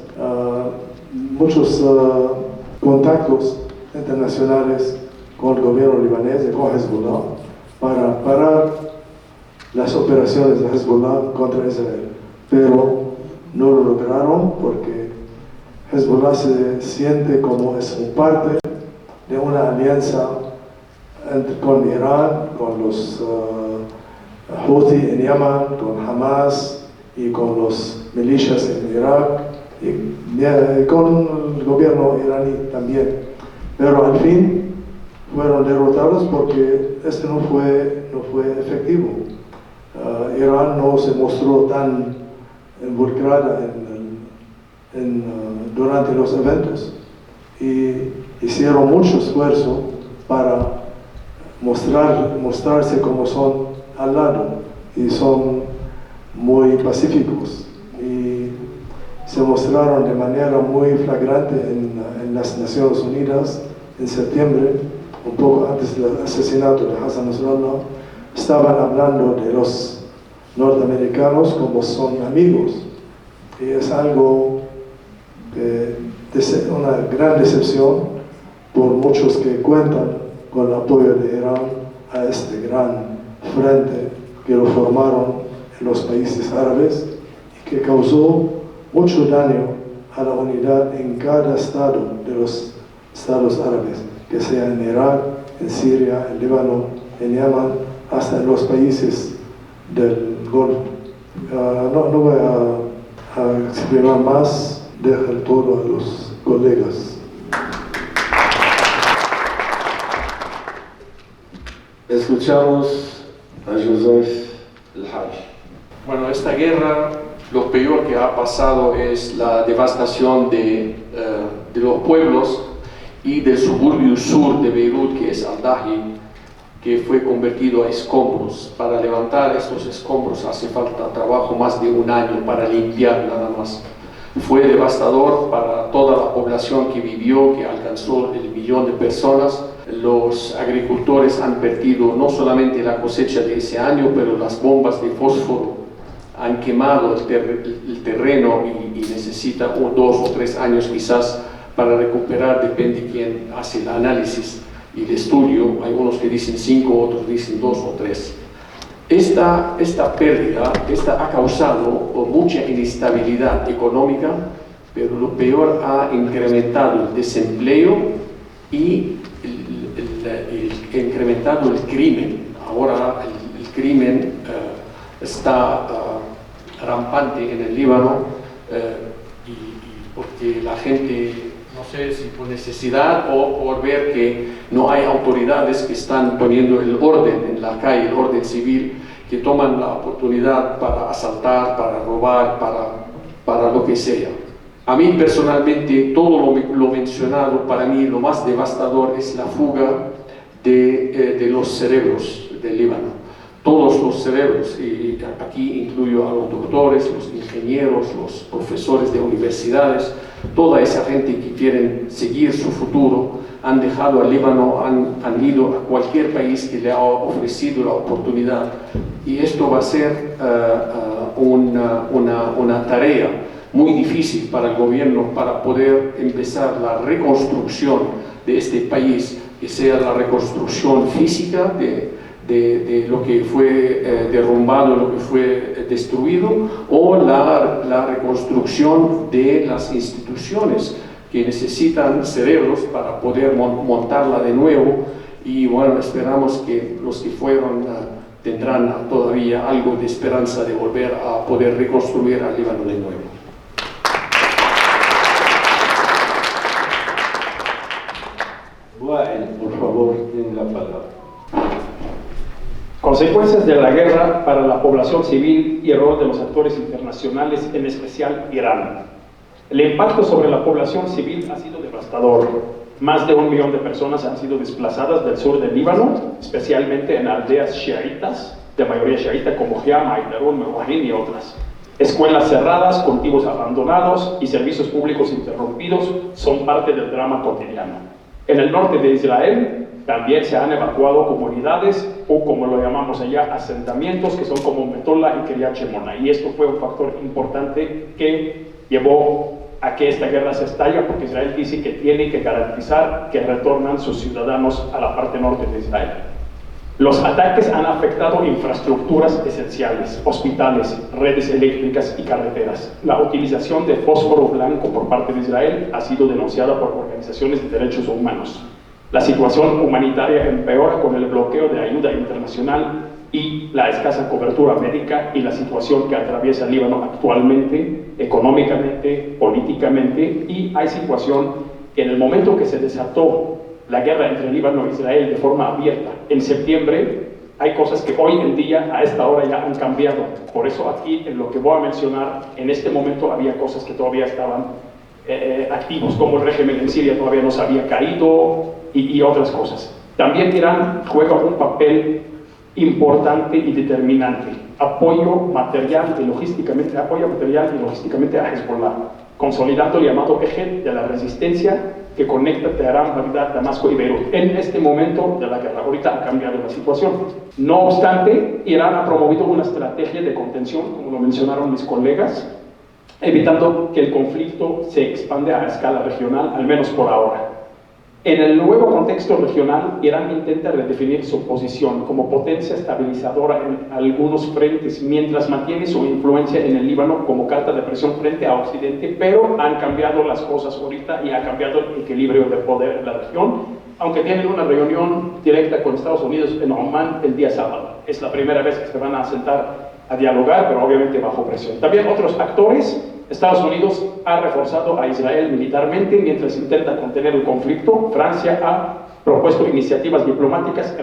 contactos internacionales con el gobierno libanés y con Hezbollah para parar las operaciones de Hezbollah contra Israel, pero no lo lograron porque Hezbollah se siente como es parte de una alianza con Irán, con los Houthi en Yemen, con Hamas y con los milicias en Irak y con el gobierno iraní también. Pero al fin fueron derrotados porque esto no fue efectivo. Irán no se mostró tan involucrada durante los eventos y hicieron mucho esfuerzo para mostrarse como son al lado, y son muy pacíficos y se mostraron de manera muy flagrante en las Naciones Unidas en septiembre, un poco antes del asesinato de Hassan Nasrallah. Estaban hablando de los norteamericanos como son amigos, y es algo una gran decepción por muchos que cuentan con el apoyo de Irán a este gran frente que lo formaron en los países árabes y que causó mucho daño a la unidad en cada estado de los estados árabes, que sea en Irak, en Siria, en Líbano, en Yemen, hasta en los países del Golfo. No voy a explicar más, dejo todo a los colegas. Escuchamos a Joseph El Haj. Bueno, esta guerra, lo peor que ha pasado es la devastación de los pueblos y del suburbio sur de Beirut, que es Al-Dahi, que fue convertido a escombros. Para levantar estos escombros hace falta trabajo más de un año para limpiar nada más. Fue devastador para toda la población que vivió, que alcanzó el 1.000.000 de personas. Los agricultores han perdido no solamente la cosecha de ese año, pero las bombas de fósforo han quemado el terreno y necesita 2 o 3 años quizás para recuperar, depende quién hace el análisis y el estudio. Hay unos que dicen 5, otros dicen 2 o 3. Esta pérdida ha causado mucha inestabilidad económica, pero lo peor, ha incrementado el desempleo y incrementado el crimen. Ahora el crimen está rampante en el Líbano, y porque la gente, no sé si por necesidad o por ver que no hay autoridades que están poniendo el orden en la calle, el orden civil, que toman la oportunidad para asaltar, para robar, para lo que sea. A mí personalmente, todo lo mencionado, para mí lo más devastador es la fuga de los cerebros del Líbano. Todos los cerebros, y aquí incluyo a los doctores, los ingenieros, los profesores de universidades, toda esa gente que quieren seguir su futuro, han dejado al Líbano, han ido a cualquier país que le ha ofrecido la oportunidad. Y esto va a ser una tarea muy difícil para el gobierno para poder empezar la reconstrucción de este país, que sea la reconstrucción física de de lo que fue derrumbado, lo que fue destruido, o la reconstrucción de las instituciones que necesitan cerebros para poder montarla de nuevo. Y bueno, esperamos que los que fueron tendrán todavía algo de esperanza de volver a poder reconstruir al Líbano de nuevo. Wael, por favor, tiene la palabra. Consecuencias de la guerra para la población civil y el rol de los actores internacionales, en especial Irán. El impacto sobre la población civil ha sido devastador. Más de 1 millón de personas han sido desplazadas del sur del Líbano, especialmente en aldeas chiitas, de mayoría chiita, como Hama, Aidarun, Mewahin y otras. Escuelas cerradas, cultivos abandonados y servicios públicos interrumpidos son parte del drama cotidiano. En el norte de Israel también se han evacuado comunidades, o como lo llamamos allá, asentamientos, que son como Metola y Kiryat Shemona. Y esto fue un factor importante que llevó a que esta guerra se estalla, porque Israel dice que tiene que garantizar que retornan sus ciudadanos a la parte norte de Israel. Los ataques han afectado infraestructuras esenciales, hospitales, redes eléctricas y carreteras. La utilización de fósforo blanco por parte de Israel ha sido denunciada por organizaciones de derechos humanos. La situación humanitaria empeora con el bloqueo de ayuda internacional y la escasa cobertura médica y la situación que atraviesa el Líbano actualmente, económicamente, políticamente, y hay situación que en el momento que se desató la guerra entre el Líbano e Israel de forma abierta en septiembre, hay cosas que hoy en día, a esta hora, ya han cambiado. Por eso aquí, en lo que voy a mencionar, en este momento había cosas que todavía estaban activos, como el régimen en Siria todavía no se había caído y otras cosas. También Irán juega un papel importante y determinante. Apoyo material y logísticamente a Hezbollah, consolidando el llamado eje de la resistencia que conecta Teherán, Bagdad, Damasco y Beirut en este momento de la guerra. Ahorita ha cambiado la situación. No obstante, Irán ha promovido una estrategia de contención, como lo mencionaron mis colegas, evitando que el conflicto se expande a escala regional, al menos por ahora. En el nuevo contexto regional, Irán intenta redefinir su posición como potencia estabilizadora en algunos frentes, mientras mantiene su influencia en el Líbano como carta de presión frente a Occidente, pero han cambiado las cosas ahorita y ha cambiado el equilibrio de poder en la región, aunque tienen una reunión directa con Estados Unidos en Oman el día sábado. Es la primera vez que se van a sentar a dialogar, pero obviamente bajo presión. También otros actores. Estados Unidos ha reforzado a Israel militarmente mientras intenta contener el conflicto. Francia ha propuesto iniciativas diplomáticas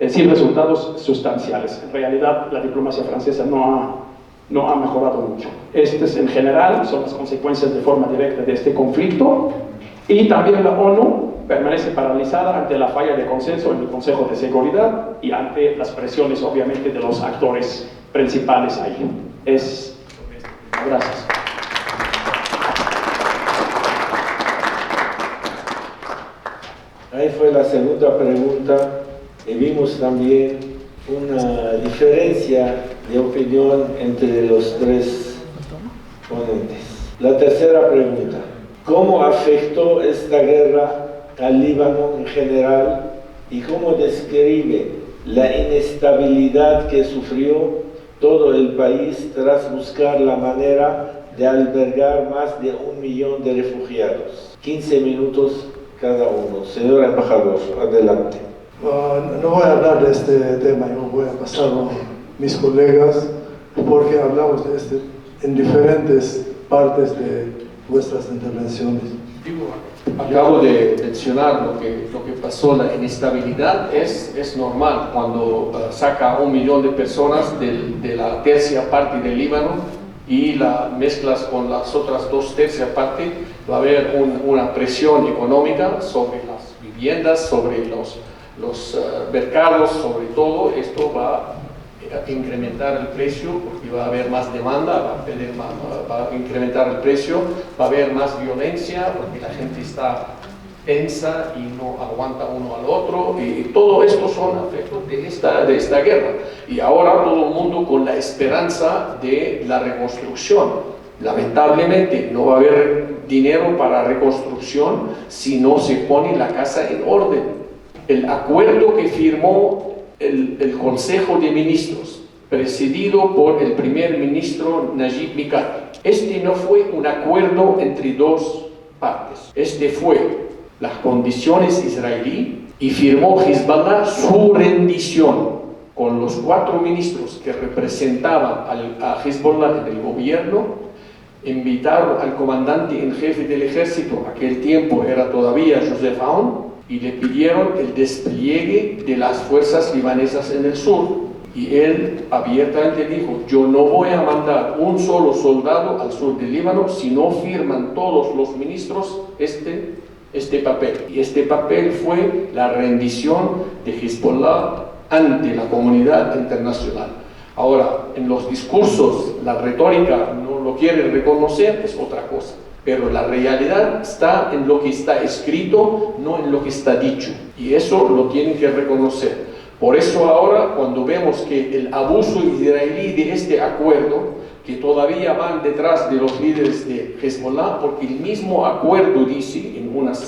sin resultados sustanciales. En realidad, la diplomacia francesa no ha mejorado mucho. Estas, en general, son las consecuencias de forma directa de este conflicto. Y también la ONU permanece paralizada ante la falla de consenso en el Consejo de Seguridad y ante las presiones, obviamente, de los actores principales ahí. Gracias. Ahí fue la segunda pregunta y vimos también una diferencia de opinión entre los tres ponentes. La tercera pregunta: ¿cómo afectó esta guerra al Líbano en general y cómo describe la inestabilidad que sufrió todo el país tras buscar la manera de albergar más de 1 millón de refugiados? 15 minutos cada uno. Señor embajador, adelante. No voy a hablar de este tema, yo voy a pasarlo a mis colegas, porque hablamos de este en diferentes partes de vuestras intervenciones. Acabo de mencionar lo que pasó. La inestabilidad es normal cuando saca 1 millón de personas de la tercia parte del Líbano y la mezclas con las otras 2 tercias partes. Va a haber una presión económica sobre las viviendas, sobre los mercados, sobre todo. Esto va a incrementar el precio porque va a haber más demanda, va a incrementar el precio, va a haber más violencia porque la gente está tensa y no aguanta uno al otro, y todo esto son efectos de esta guerra. Y ahora todo el mundo con la esperanza de la reconstrucción. Lamentablemente no va a haber dinero para reconstrucción si no se pone la casa en orden. El acuerdo que firmó el Consejo de Ministros, presidido por el primer ministro Najib Mikati. Este no fue un acuerdo entre dos partes. Este fue las condiciones israelíes y firmó Hezbollah su rendición con los 4 ministros que representaban a Hezbollah en el gobierno. Invitaron al comandante en jefe del ejército, aquel tiempo era todavía Joseph Aoun, y le pidieron el despliegue de las fuerzas libanesas en el sur. Y él abiertamente dijo: yo no voy a mandar un solo soldado al sur del Líbano si no firman todos los ministros este papel. Y este papel fue la rendición de Hezbollah ante la comunidad internacional. Ahora, en los discursos, la retórica no lo quieren reconocer, es otra cosa. Pero la realidad está en lo que está escrito, no en lo que está dicho. Y eso lo tienen que reconocer. Por eso ahora, cuando vemos que el abuso israelí de este acuerdo, que todavía van detrás de los líderes de Hezbollah, porque el mismo acuerdo dice en unas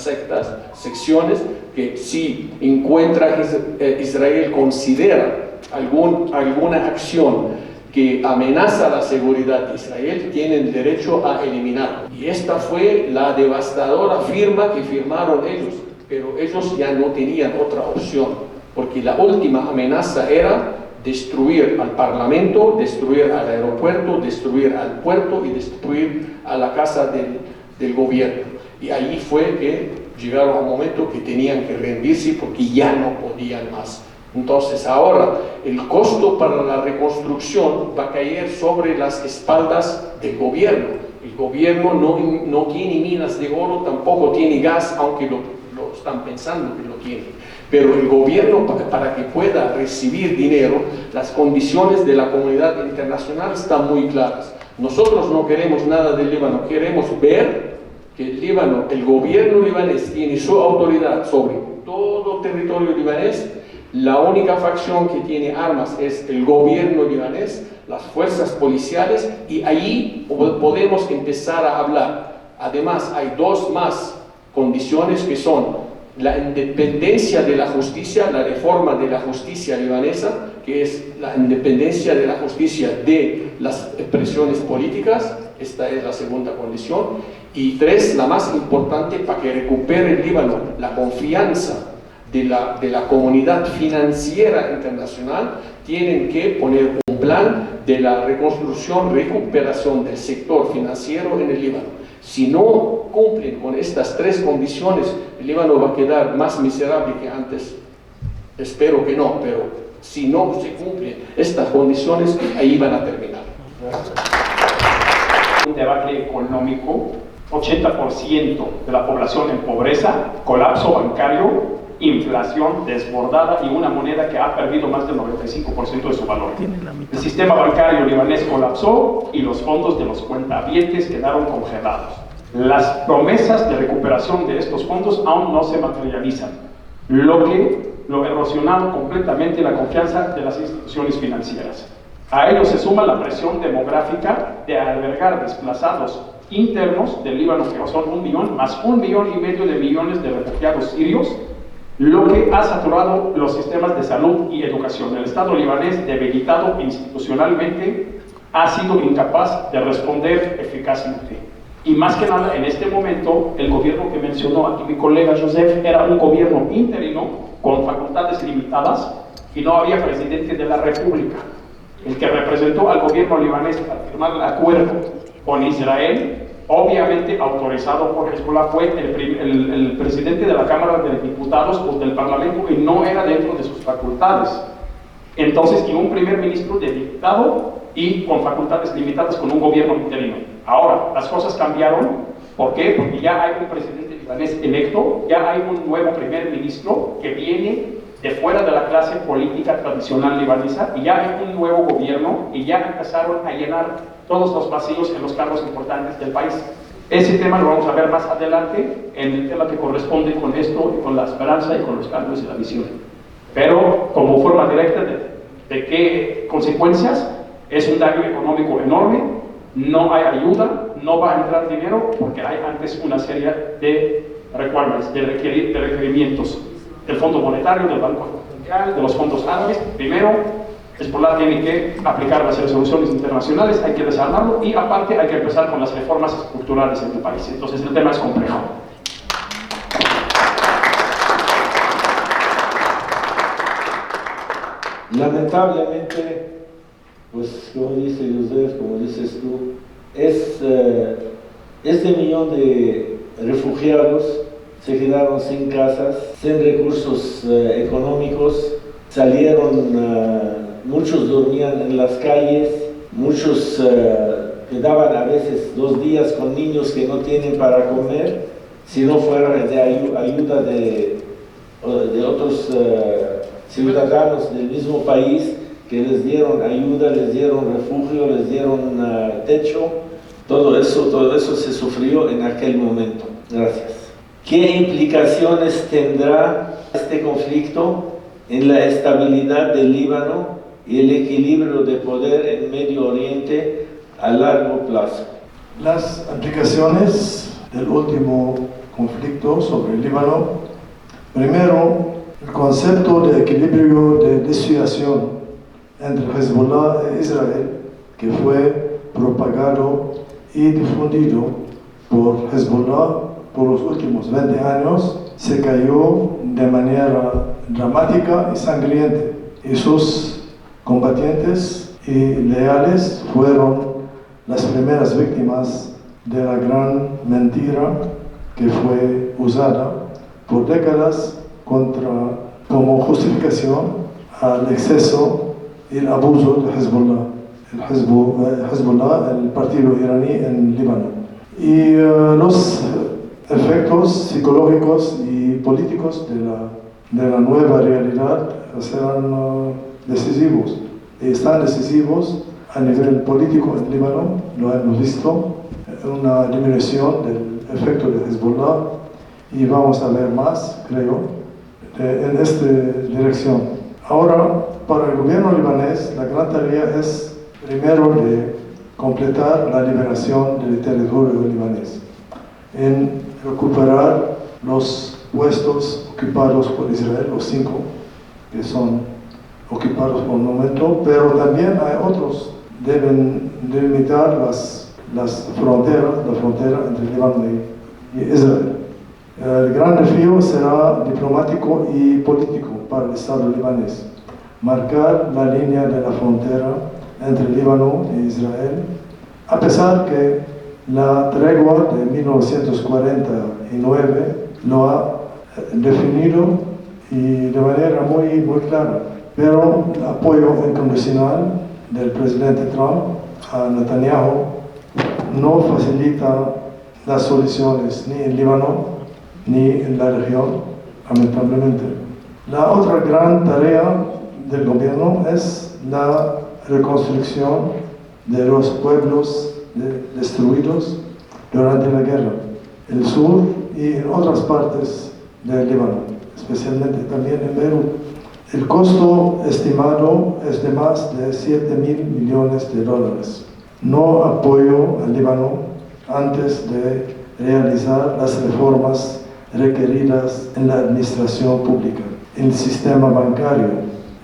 secciones que si Israel considera alguna acción que amenaza la seguridad de Israel, tienen derecho a eliminarlo. Y esta fue la devastadora firma que firmaron ellos, pero ellos ya no tenían otra opción, porque la última amenaza era destruir al Parlamento, destruir al aeropuerto, destruir al puerto y destruir a la casa del gobierno. Y allí fue que llegaron a un momento que tenían que rendirse porque ya no podían más. Entonces ahora el costo para la reconstrucción va a caer sobre las espaldas del gobierno. El gobierno no tiene minas de oro, tampoco tiene gas, aunque lo están pensando que lo tiene. Pero el gobierno, para que pueda recibir dinero, las condiciones de la comunidad internacional están muy claras. Nosotros no queremos nada del Líbano, queremos ver que el Líbano, el gobierno libanés tiene su autoridad sobre todo el territorio libanés. La única facción que tiene armas es el gobierno libanés, las fuerzas policiales, y allí podemos empezar a hablar. Además, hay 2 más condiciones que son la independencia de la justicia, la reforma de la justicia libanesa, que es la independencia de la justicia de las presiones políticas. Esta es la segunda condición. Y 3, la más importante, para que recupere el Líbano la confianza de la comunidad financiera internacional, tienen que poner un plan de la reconstrucción, recuperación del sector financiero en el Líbano. Si no cumplen con estas 3 condiciones, el Líbano va a quedar más miserable que antes. Espero que no, pero si no se cumplen estas condiciones, ahí van a terminar. Un debate económico, 80% de la población en pobreza, colapso bancario, inflación desbordada y una moneda que ha perdido más del 95% de su valor. El sistema bancario libanés colapsó y los fondos de los cuentavientes quedaron congelados. Las promesas de recuperación de estos fondos aún no se materializan, lo que lo erosionado completamente la confianza de las instituciones financieras. A ello se suma la presión demográfica de albergar desplazados internos del Líbano, que son 1 millón, más 1,5 millones de millones de refugiados sirios, lo que ha saturado los sistemas de salud y educación. El Estado libanés, debilitado institucionalmente, ha sido incapaz de responder eficazmente. Y más que nada, en este momento, el gobierno que mencionó aquí mi colega Joseph era un gobierno interino con facultades limitadas y no había presidente de la República. El que representó al gobierno libanés para firmar el acuerdo con Israel, obviamente autorizado por Hezbollah, fue el presidente de la Cámara de Diputados o del Parlamento, y no era dentro de sus facultades. Entonces, y un primer ministro diputado y con facultades limitadas con un gobierno interino. Ahora, las cosas cambiaron. ¿Por qué? Porque ya hay un presidente libanés electo, ya hay un nuevo primer ministro que viene de fuera de la clase política tradicional libanesa, y ya hay un nuevo gobierno, y ya empezaron a llenar todos los vacíos en los cargos importantes del país. Ese tema lo vamos a ver más adelante en el tema que corresponde con esto, y con la esperanza y con los cambios de la visión. Pero como forma directa de qué consecuencias, es un daño económico enorme, no hay ayuda, no va a entrar dinero, porque hay antes una serie de requirements, de requerimientos del Fondo Monetario, del Banco social, de los fondos árabes. Primero, Hezbollah tiene que aplicar las resoluciones internacionales, hay que desarmarlo y aparte hay que empezar con las reformas estructurales en el país. Entonces el tema es complejo. Lamentablemente, pues como dice Joseph, como dices tú, este millón de refugiados se quedaron sin casas, sin recursos económicos, salieron, muchos dormían en las calles, muchos quedaban a veces 2 días con niños que no tienen para comer, si no fuera de ayuda de otros ciudadanos del mismo país que les dieron ayuda, les dieron refugio, les dieron techo. Todo eso se sufrió en aquel momento. Gracias. ¿Qué implicaciones tendrá este conflicto en la estabilidad del Líbano y el equilibrio de poder en Medio Oriente a largo plazo? Las implicaciones del último conflicto sobre el Líbano. Primero, el concepto de equilibrio de disuasión entre Hezbollah e Israel, que fue propagado y difundido por Hezbollah por los últimos 20 años, se cayó de manera dramática y sangrienta, y sus combatientes y leales fueron las primeras víctimas de la gran mentira que fue usada por décadas como justificación al exceso y el abuso de Hezbollah, el partido iraní en Líbano. Y los efectos psicológicos y políticos de la nueva realidad serán decisivos. Y están decisivos a nivel político en Líbano, lo hemos visto, una disminución del efecto de Hezbollah, y vamos a ver más, creo, en esta dirección. Ahora, para el gobierno libanés, la gran tarea es primero de completar la liberación del territorio libanés, en recuperar los puestos ocupados por Israel, los 5 que son ocupados por el momento, pero también hay otros. Deben delimitar la frontera entre Líbano y Israel. El gran desafío será diplomático y político para el Estado libanés. Marcar la línea de la frontera entre Líbano e Israel, a pesar que la tregua de 1949 lo ha definido y de manera muy, muy clara. Pero el apoyo incondicional del presidente Trump a Netanyahu no facilita las soluciones ni en Líbano ni en la región, lamentablemente. La otra gran tarea del gobierno es la reconstrucción de los pueblos destruidos durante la guerra, el sur y en otras partes del Líbano, especialmente también en Beirut. El costo estimado es de más de $7.000 millones. No apoyo al Líbano antes de realizar las reformas requeridas en la administración pública, en el sistema bancario,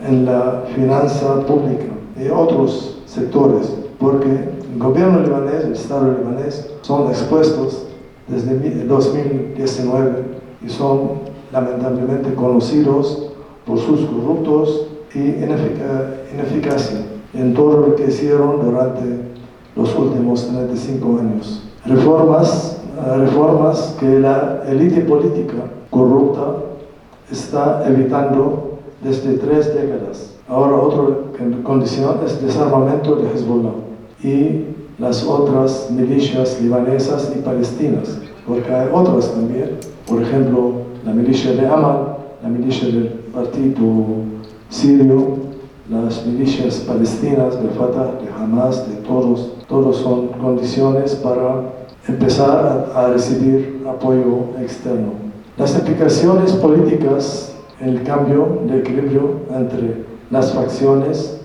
en la finanza pública y otros sectores, porque el gobierno libanés, el Estado libanés, son expuestos desde 2019 y son lamentablemente conocidos por sus corruptos y ineficacia en todo lo que hicieron durante los últimos 35 años. Reformas que la élite política corrupta está evitando desde 3 décadas. Ahora otra condición es el desarmamento de Hezbollah y las otras milicias libanesas y palestinas, porque hay otras también, por ejemplo, la milicia de Amal, la milicia del partido sirio, las milicias palestinas de Fatah, de Hamas, de todos son condiciones para empezar a recibir apoyo externo. Las implicaciones políticas en el cambio de equilibrio entre las facciones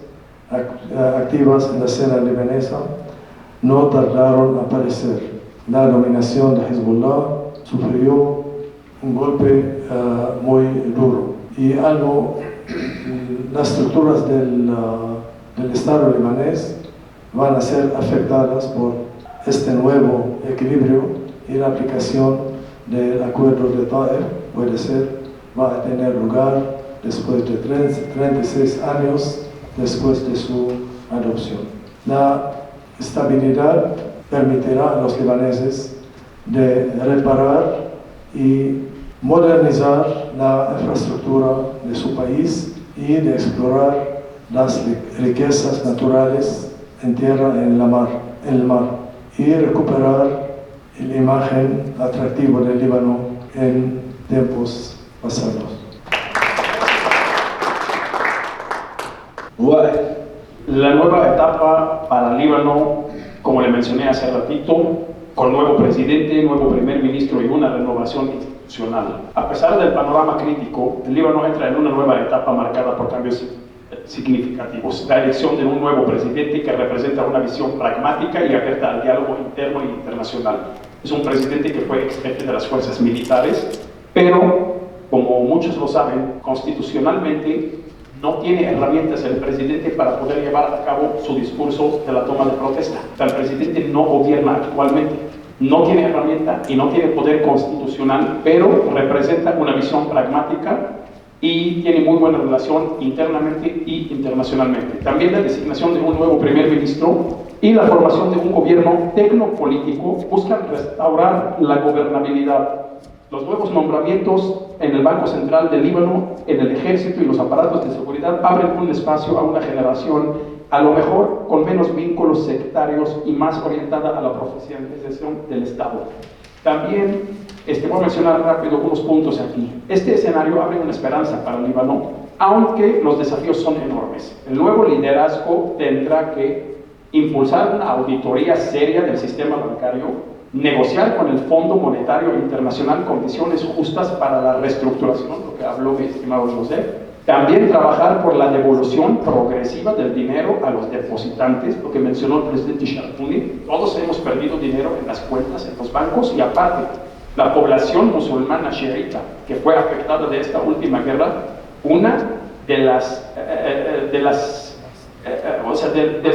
activas en la escena libanesa no tardaron a aparecer. La dominación de Hezbollah sufrió un golpe muy duro, y algo las estructuras del Estado libanés van a ser afectadas por este nuevo equilibrio y la aplicación del acuerdo de Taif va a tener lugar después de 36 años después de su adopción. La estabilidad permitirá a los libaneses de reparar y modernizar la infraestructura de su país y de explorar las riquezas naturales en tierra, en el mar, y recuperar la imagen atractiva del Líbano en tiempos pasados. La nueva etapa para el Líbano, como le mencioné hace ratito, con nuevo presidente, nuevo primer ministro y una renovación institucional. A pesar del panorama crítico, el Líbano entra en una nueva etapa marcada por cambios significativos. La elección de un nuevo presidente que representa una visión pragmática y abierta al diálogo interno e internacional. Es un presidente que fue ex jefe de las fuerzas militares, pero, como muchos lo saben, constitucionalmente no tiene herramientas el presidente para poder llevar a cabo su discurso de la toma de protesta. El presidente no gobierna actualmente, no tiene herramienta y no tiene poder constitucional, pero representa una visión pragmática y tiene muy buena relación internamente y internacionalmente. También la designación de un nuevo primer ministro y la formación de un gobierno tecnopolítico buscan restaurar la gobernabilidad. Los nuevos nombramientos en el Banco Central del Líbano, en el ejército y los aparatos de seguridad abren un espacio a una generación a lo mejor con menos vínculos sectarios y más orientada a la profesionalización del Estado. También voy a mencionar rápido unos puntos aquí. Este escenario abre una esperanza para el Líbano, aunque los desafíos son enormes. El nuevo liderazgo tendrá que impulsar una auditoría seria del sistema bancario, negociar con el Fondo Monetario Internacional condiciones justas para la reestructuración, lo que habló mi estimado José. También trabajar por la devolución progresiva del dinero a los depositantes, lo que mencionó el presidente Shartouni. Todos hemos perdido dinero en las cuentas, en los bancos, y aparte, la población musulmana chiita que fue afectada de esta última guerra, una de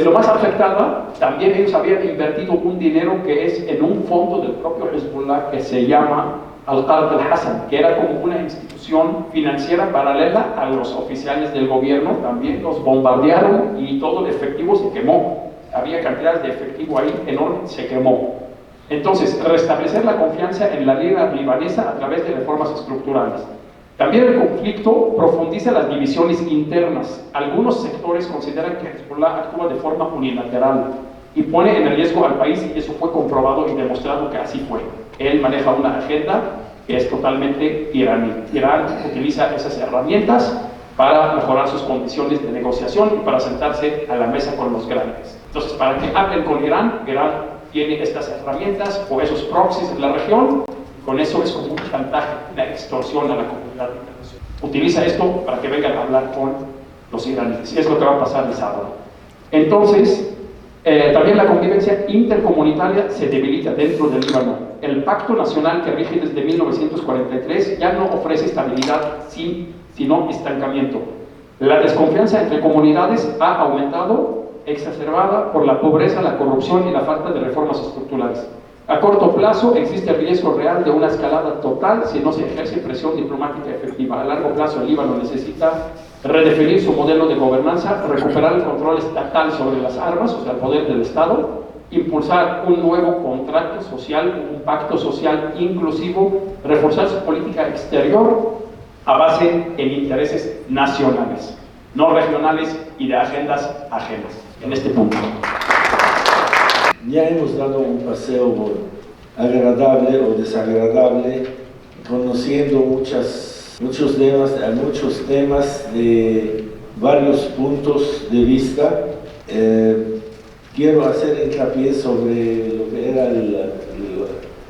lo más afectada, también ellos habían invertido un dinero que es en un fondo del propio Hezbollah que se llama Al-Qard al-Hassan, que era como una institución financiera paralela a los oficiales del gobierno. También los bombardearon y todo el efectivo se quemó. Había cantidades de efectivo ahí enormes, se quemó. Entonces, restablecer la confianza en la liga libanesa a través de reformas estructurales. También el conflicto profundiza las divisiones internas. Algunos sectores consideran que Hezbollah actúa de forma unilateral y pone en riesgo al país, y eso fue comprobado y demostrado que así fue. Él maneja una agenda que es totalmente iraní. Irán utiliza esas herramientas para mejorar sus condiciones de negociación y para sentarse a la mesa con los grandes. Entonces, para que hablen con Irán, Irán tiene estas herramientas o esos proxies en la región. Con eso es como un chantaje, una extorsión a la comunidad internacional. Utiliza esto para que vengan a hablar con los iraníes, y es lo que va a pasar el sábado. Entonces, también la convivencia intercomunitaria se debilita dentro del Líbano. El pacto nacional que rige desde 1943 ya no ofrece estabilidad, sino estancamiento. La desconfianza entre comunidades ha aumentado, exacerbada por la pobreza, la corrupción y la falta de reformas estructurales. A corto plazo existe el riesgo real de una escalada total si no se ejerce presión diplomática efectiva. A largo plazo el Líbano necesita redefinir su modelo de gobernanza, recuperar el control estatal sobre las armas, o sea, el poder del Estado, impulsar un nuevo contrato social, un pacto social inclusivo, reforzar su política exterior a base en intereses nacionales, no regionales y de agendas ajenas. En este punto. Ya hemos dado un paseo agradable o desagradable, conociendo muchos temas de varios puntos de vista. Quiero hacer hincapié sobre lo que era el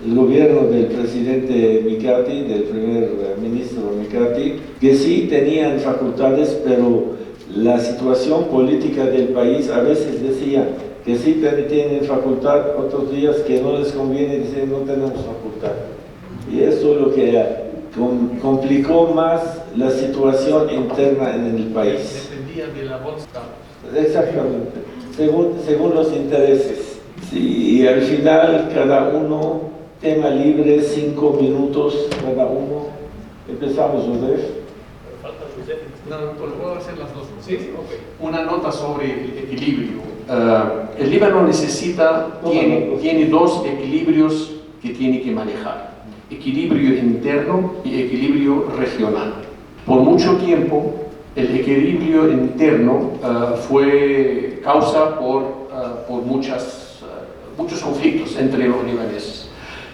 gobierno del presidente Mikati, del primer ministro Mikati, que sí tenían facultades, pero la situación política del país a veces decía que sí tienen facultad, otros días que no les conviene, dicen no tenemos facultad. Y eso es lo que complicó más la situación interna en el país. Dependía de la bolsa. Exactamente, según los intereses. Sí, y al final cada uno, tema libre, 5 minutos cada uno. Empezamos, José. No, puedo hacer las dos. Sí, ok. Una nota sobre el equilibrio. El Líbano tiene dos equilibrios que tiene que manejar: equilibrio interno y equilibrio regional. Por mucho tiempo, el equilibrio interno fue causa por muchos conflictos entre los libaneses.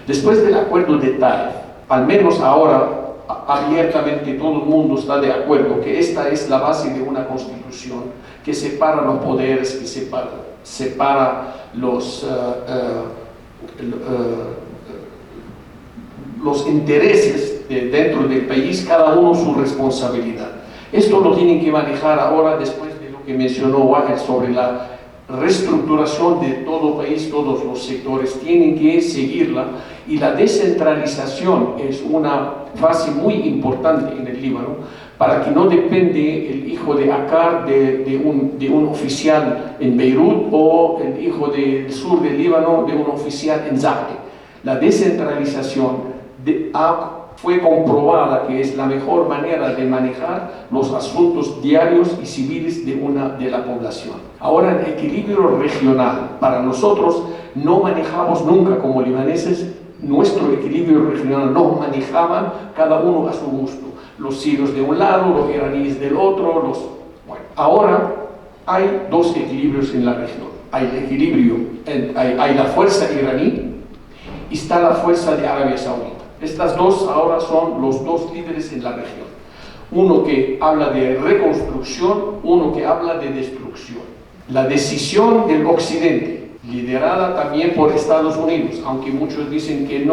Después del acuerdo de Taif, al menos ahora abiertamente todo el mundo está de acuerdo que esta es la base de una constitución que separa los poderes, que separa los intereses dentro del país, cada uno su responsabilidad. Esto lo tienen que manejar ahora, después de lo que mencionó Wahed sobre la reestructuración de todo el país. Todos los sectores tienen que seguirla, y la descentralización es una fase muy importante en el Líbano, para que no depende el hijo de Akkar de un oficial en Beirut, o el hijo del sur del Líbano de un oficial en Zahle. La descentralización fue comprobada que es la mejor manera de manejar los asuntos diarios y civiles de la población. Ahora, el equilibrio regional, para nosotros no manejamos nunca como libaneses nuestro equilibrio regional, no manejaban cada uno a su gusto. Los sirios de un lado, los iraníes del otro. Ahora hay dos equilibrios en la región. Hay el equilibrio, hay la fuerza iraní y está la fuerza de Arabia Saudita. Estas dos ahora son los dos líderes en la región. Uno que habla de reconstrucción, uno que habla de destrucción. La decisión del Occidente, liderada también por Estados Unidos, aunque muchos dicen que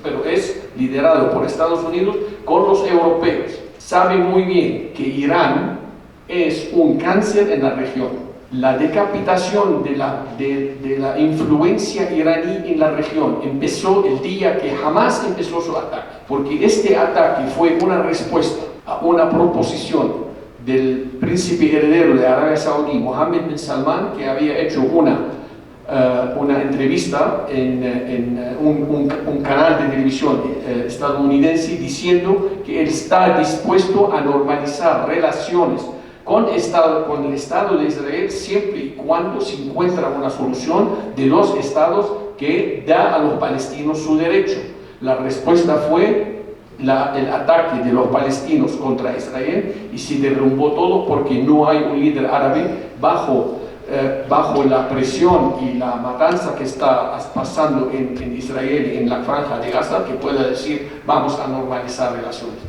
pero es liderado por Estados Unidos con los europeos. Saben muy bien que Irán es un cáncer en la región. La decapitación de la influencia iraní en la región empezó el día que Hamas empezó su ataque, porque este ataque fue una respuesta a una proposición del príncipe heredero de Arabia Saudí, Mohammed bin Salman, que había hecho una entrevista en un canal de televisión estadounidense, diciendo que él está dispuesto a normalizar relaciones con el Estado de Israel siempre y cuando se encuentra una solución de dos estados que da a los palestinos su derecho. La respuesta fue el ataque de los palestinos contra Israel, y se derrumbó todo porque no hay un líder árabe bajo la presión y la matanza que está pasando en Israel y en la franja de Gaza, que pueda decir vamos a normalizar relaciones.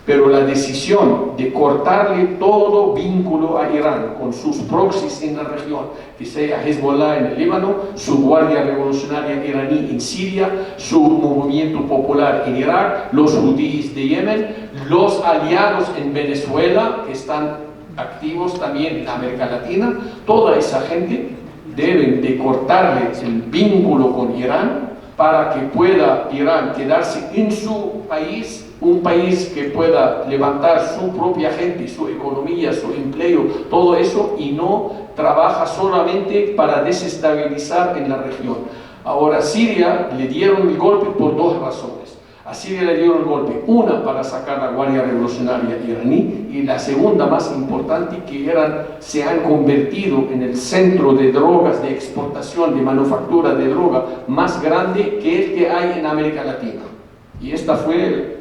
Pero la decisión de cortarle todo vínculo a Irán con sus proxies en la región, que sea Hezbollah en el Líbano, su Guardia Revolucionaria iraní en Siria, su movimiento popular en Irak, los hudíes de Yemen, los aliados en Venezuela que están activos también en América Latina, toda esa gente deben de cortarle el vínculo con Irán para que pueda Irán quedarse en su país, un país que pueda levantar su propia gente, su economía, su empleo, todo eso, y no trabaja solamente para desestabilizar en la región. Ahora, a Siria le dieron el golpe por dos razones. A Siria le dieron el golpe, una para sacar la Guardia Revolucionaria iraní, y la segunda más importante, que se han convertido en el centro de drogas, de exportación, de manufactura de droga más grande que el que hay en América Latina. Y esta fue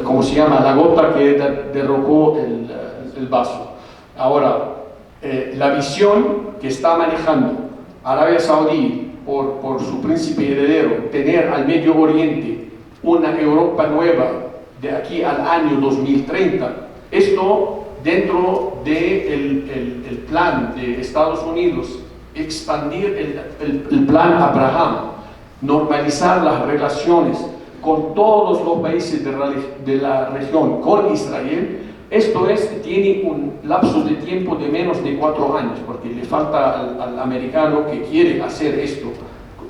¿cómo se llama? La gota que derrocó el vaso. Ahora, la visión que está manejando Arabia Saudí por su príncipe heredero, tener al Medio Oriente una Europa nueva de aquí al año 2030, esto dentro del plan de Estados Unidos, expandir el plan Abraham, normalizar las relaciones con todos los países de la región, con Israel. Esto tiene un lapso de tiempo de menos de 4 años, porque le falta al americano que quiere hacer esto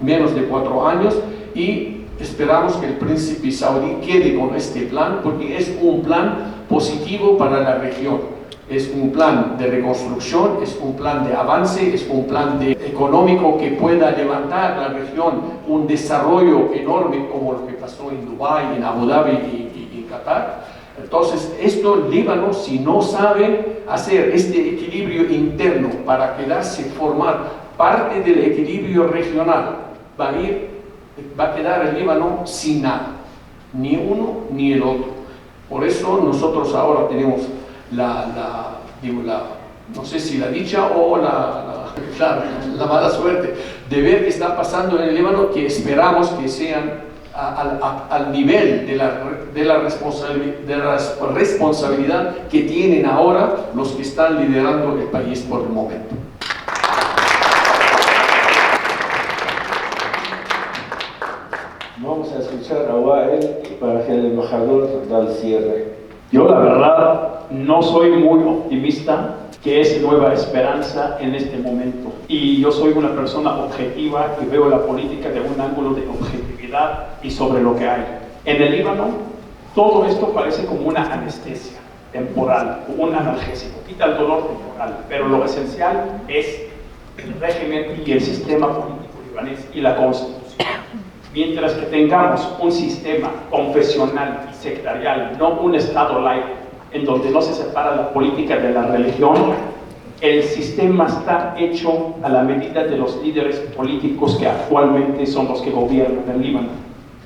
menos de 4 años, y esperamos que el príncipe saudí quede con este plan, porque es un plan positivo para la región. Es un plan de reconstrucción, es un plan de avance, es un plan económico que pueda levantar la región, un desarrollo enorme como lo que pasó en Dubái, en Abu Dhabi y en Qatar. Entonces, esto el Líbano, si no sabe hacer este equilibrio interno para quedarse, formar parte del equilibrio regional, va a quedar el Líbano sin nada, ni uno ni el otro. Por eso nosotros ahora tenemos no sé si la dicha o la mala suerte de ver qué está pasando en el Líbano, que esperamos que sean al nivel de la responsabilidad que tienen ahora los que están liderando el país por el momento. Vamos a escuchar a Wael para que el embajador da el cierre. Yo la verdad no soy muy optimista que es nueva esperanza en este momento. Y yo soy una persona objetiva que veo la política de un ángulo de objetividad y sobre lo que hay. En el Líbano, todo esto parece como una anestesia temporal, un analgésico, quita el dolor temporal, pero lo esencial es el régimen y el sistema político libanés y la constitución. Mientras que tengamos un sistema confesional y sectarial, no un Estado laico, en donde no se separa la política de la religión, el sistema está hecho a la medida de los líderes políticos que actualmente son los que gobiernan el Líbano.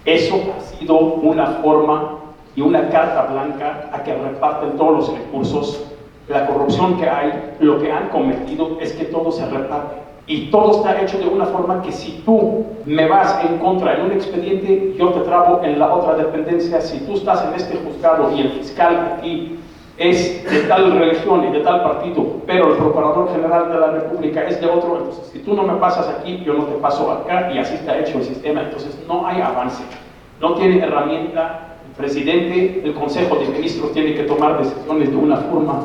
Eso ha sido una forma y una carta blanca a que reparten todos los recursos. La corrupción que hay, lo que han cometido es que todo se reparte. Y todo está hecho de una forma que si tú me vas en contra en un expediente, yo te trabo en la otra dependencia. Si tú estás en este juzgado y el fiscal aquí es de tal religión y de tal partido, pero el procurador general de la república es de otro, entonces si tú no me pasas aquí, yo no te paso acá, y así está hecho el sistema. Entonces no hay avance, no tiene herramienta. El presidente del Consejo de Ministros tiene que tomar decisiones de una forma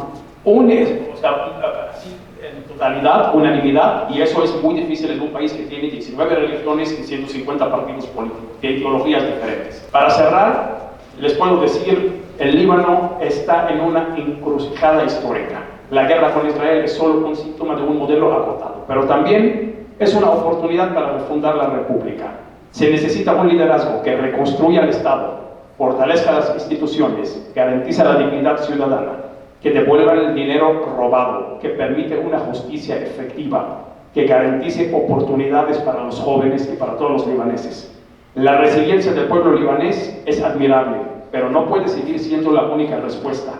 en totalidad, unanimidad, y eso es muy difícil en un país que tiene 19 religiones y 150 partidos políticos, de ideologías diferentes. Para cerrar, les puedo decir, el Líbano está en una encrucijada histórica. La guerra con Israel es solo un síntoma de un modelo agotado, pero también es una oportunidad para refundar la república. Se necesita un liderazgo que reconstruya el Estado, fortalezca las instituciones, garantiza la dignidad ciudadana, que devuelva el dinero robado, que permite una justicia efectiva, que garantice oportunidades para los jóvenes y para todos los libaneses. La resiliencia del pueblo libanés es admirable, pero no puede seguir siendo la única respuesta.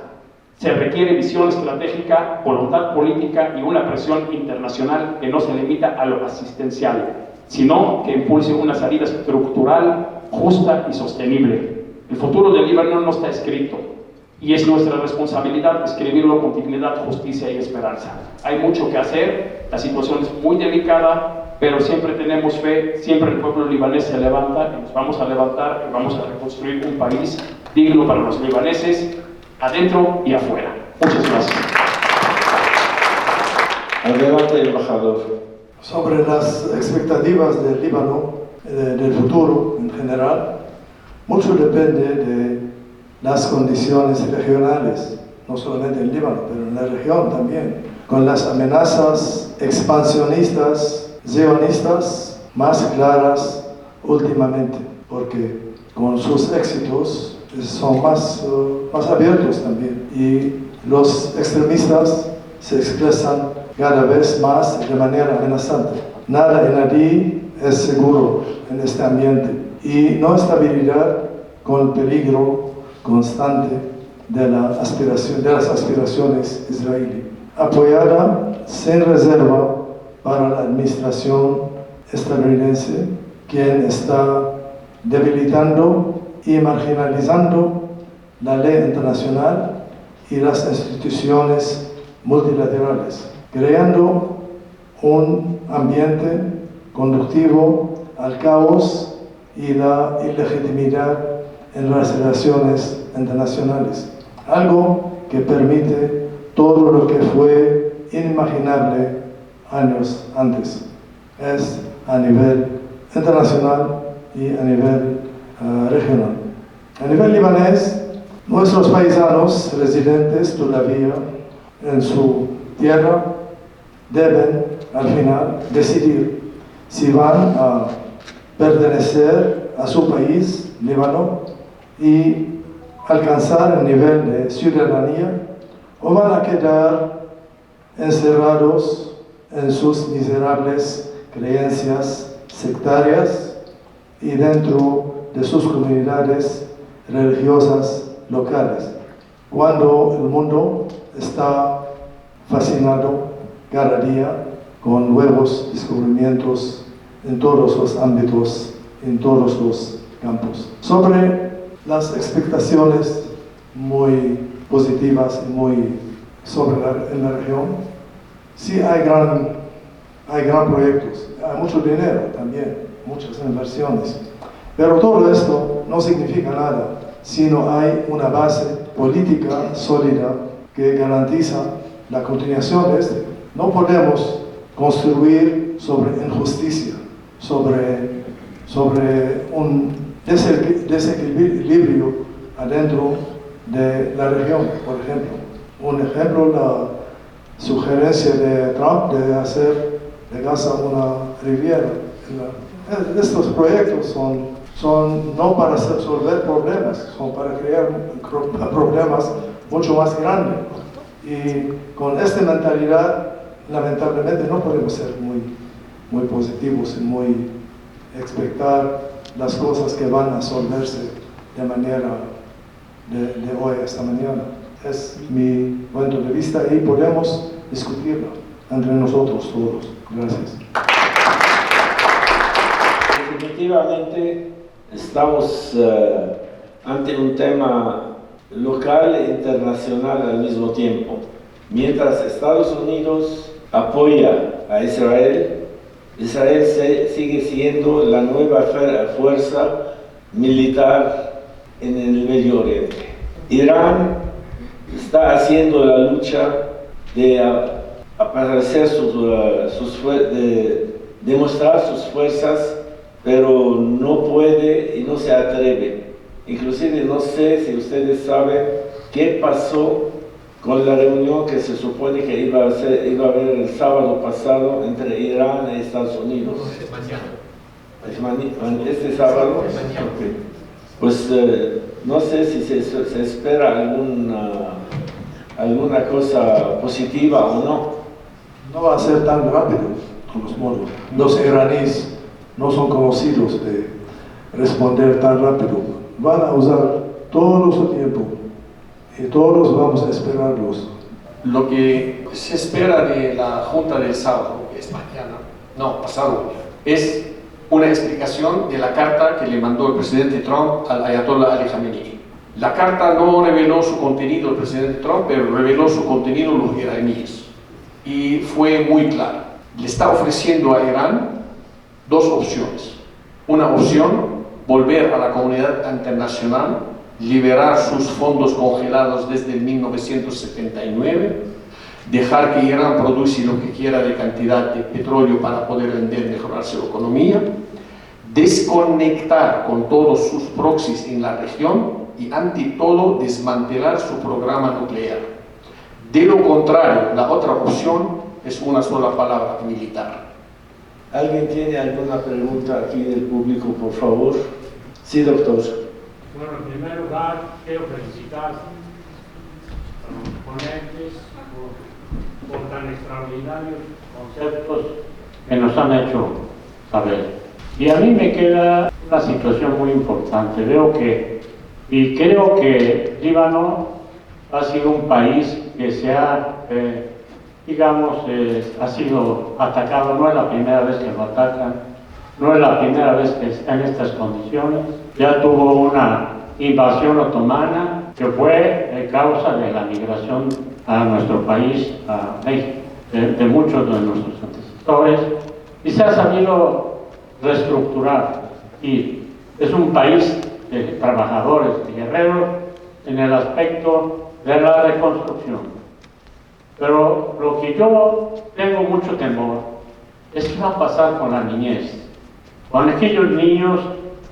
Se requiere visión estratégica, voluntad política y una presión internacional que no se limita a lo asistencial, sino que impulse una salida estructural, justa y sostenible. El futuro del Líbano no está escrito, y es nuestra responsabilidad escribirlo con dignidad, justicia y esperanza. Hay mucho que hacer, la situación es muy delicada, pero siempre tenemos fe, siempre el pueblo libanés se levanta y nos vamos a levantar y vamos a reconstruir un país digno para los libaneses, adentro y afuera. Muchas gracias. Adelante, embajador. Sobre las expectativas del Líbano, del futuro en general, mucho depende de las condiciones regionales, no solamente en Líbano, pero en la región también, con las amenazas expansionistas, zionistas, más claras últimamente, porque con sus éxitos son más abiertos también, y los extremistas se expresan cada vez más de manera amenazante. Nada en allí es seguro en este ambiente, y no estabilidad con peligro constante de las aspiraciones israelíes, apoyada sin reserva para la administración estadounidense, quien está debilitando y marginalizando la ley internacional y las instituciones multilaterales, creando un ambiente conductivo al caos y la ilegitimidad en las relaciones internacionales, algo que permite todo lo que fue inimaginable años antes. Es a nivel internacional y a nivel regional. A nivel libanés, nuestros paisanos residentes todavía en su tierra deben al final decidir si van a pertenecer a su país, Líbano, y alcanzar el nivel de ciudadanía, o van a quedar encerrados en sus miserables creencias sectarias y dentro de sus comunidades religiosas locales, cuando el mundo está fascinado cada día con nuevos descubrimientos en todos los ámbitos, en todos los campos. Sobre las expectaciones muy positivas y muy sobre en la región, sí hay gran proyectos, hay mucho dinero también, muchas inversiones, pero todo esto no significa nada si no hay una base política sólida que garantiza la continuación de este. No podemos construir sobre injusticia, sobre un desequilibrio adentro de la región, por ejemplo. Un ejemplo, la sugerencia de Trump de hacer de Gaza una riviera. Estos proyectos son no para resolver problemas, son para crear problemas mucho más grandes. Y con esta mentalidad, lamentablemente, no podemos ser muy positivos y muy expectar las cosas que van a resolverse de manera de hoy a esta mañana. Es mi punto de vista y podemos discutirlo entre nosotros todos. Gracias. Definitivamente estamos ante un tema local e internacional al mismo tiempo. Mientras Estados Unidos apoya a Israel, Israel sigue siendo la nueva fuerza militar en el Medio Oriente. Irán está haciendo la lucha de aparecer de demostrar sus fuerzas, pero no puede y no se atreve. Inclusive no sé si ustedes saben qué pasó con la reunión que se supone que iba a haber el sábado pasado entre Irán y Estados Unidos. Este sábado. Okay. Pues no sé si se espera alguna cosa positiva o no. No va a ser tan rápido, todos modos. Los iraníes no son conocidos de responder tan rápido. Van a usar todo su tiempo y todos vamos a esperarlos. Lo que se espera de la Junta del sábado, que es mañana, no, pasado, es una explicación de la carta que le mandó el presidente Trump al Ayatollah Ali Khamenei. La carta no reveló su contenido el presidente Trump, pero reveló su contenido los iraníes. Y fue muy claro. Le está ofreciendo a Irán dos opciones. Una opción, volver a la comunidad internacional, liberar sus fondos congelados desde el 1979, dejar que Irán produce lo que quiera de cantidad de petróleo para poder vender, mejorar su economía, desconectar con todos sus proxies en la región y ante todo desmantelar su programa nuclear. De lo contrario, la otra opción es una sola palabra: militar. ¿Alguien tiene alguna pregunta aquí del público, por favor? Sí, doctor. Bueno, en primer lugar, quiero felicitar a los ponentes por tan extraordinarios conceptos que nos han hecho saber. Y a mí me queda una situación muy importante. Creo que Líbano ha sido un país que se ha, ha sido atacado. No es la primera vez que lo atacan, no es la primera vez que está en estas condiciones. Ya tuvo una invasión otomana que fue causa de la migración a nuestro país, a México, de muchos de nuestros antecesores, y se ha sabido reestructurar. Y es un país de trabajadores, de guerreros, en el aspecto de la reconstrucción. Pero lo que yo tengo mucho temor es qué va a pasar con la niñez, con aquellos niños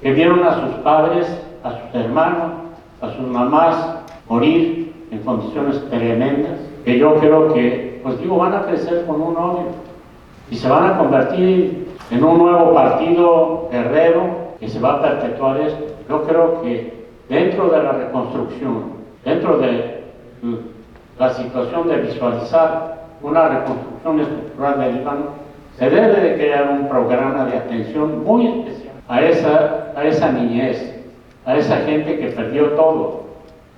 que vieron a sus padres, a sus hermanos, a sus mamás morir en condiciones tremendas, que yo creo que, pues digo, van a crecer con un odio y se van a convertir en un nuevo partido guerrero que se va a perpetuar esto. Yo creo que dentro de la reconstrucción, dentro de la situación de visualizar una reconstrucción estructural del Líbano, se debe de crear un programa de atención muy especial a esa niñez, a esa gente que perdió todo.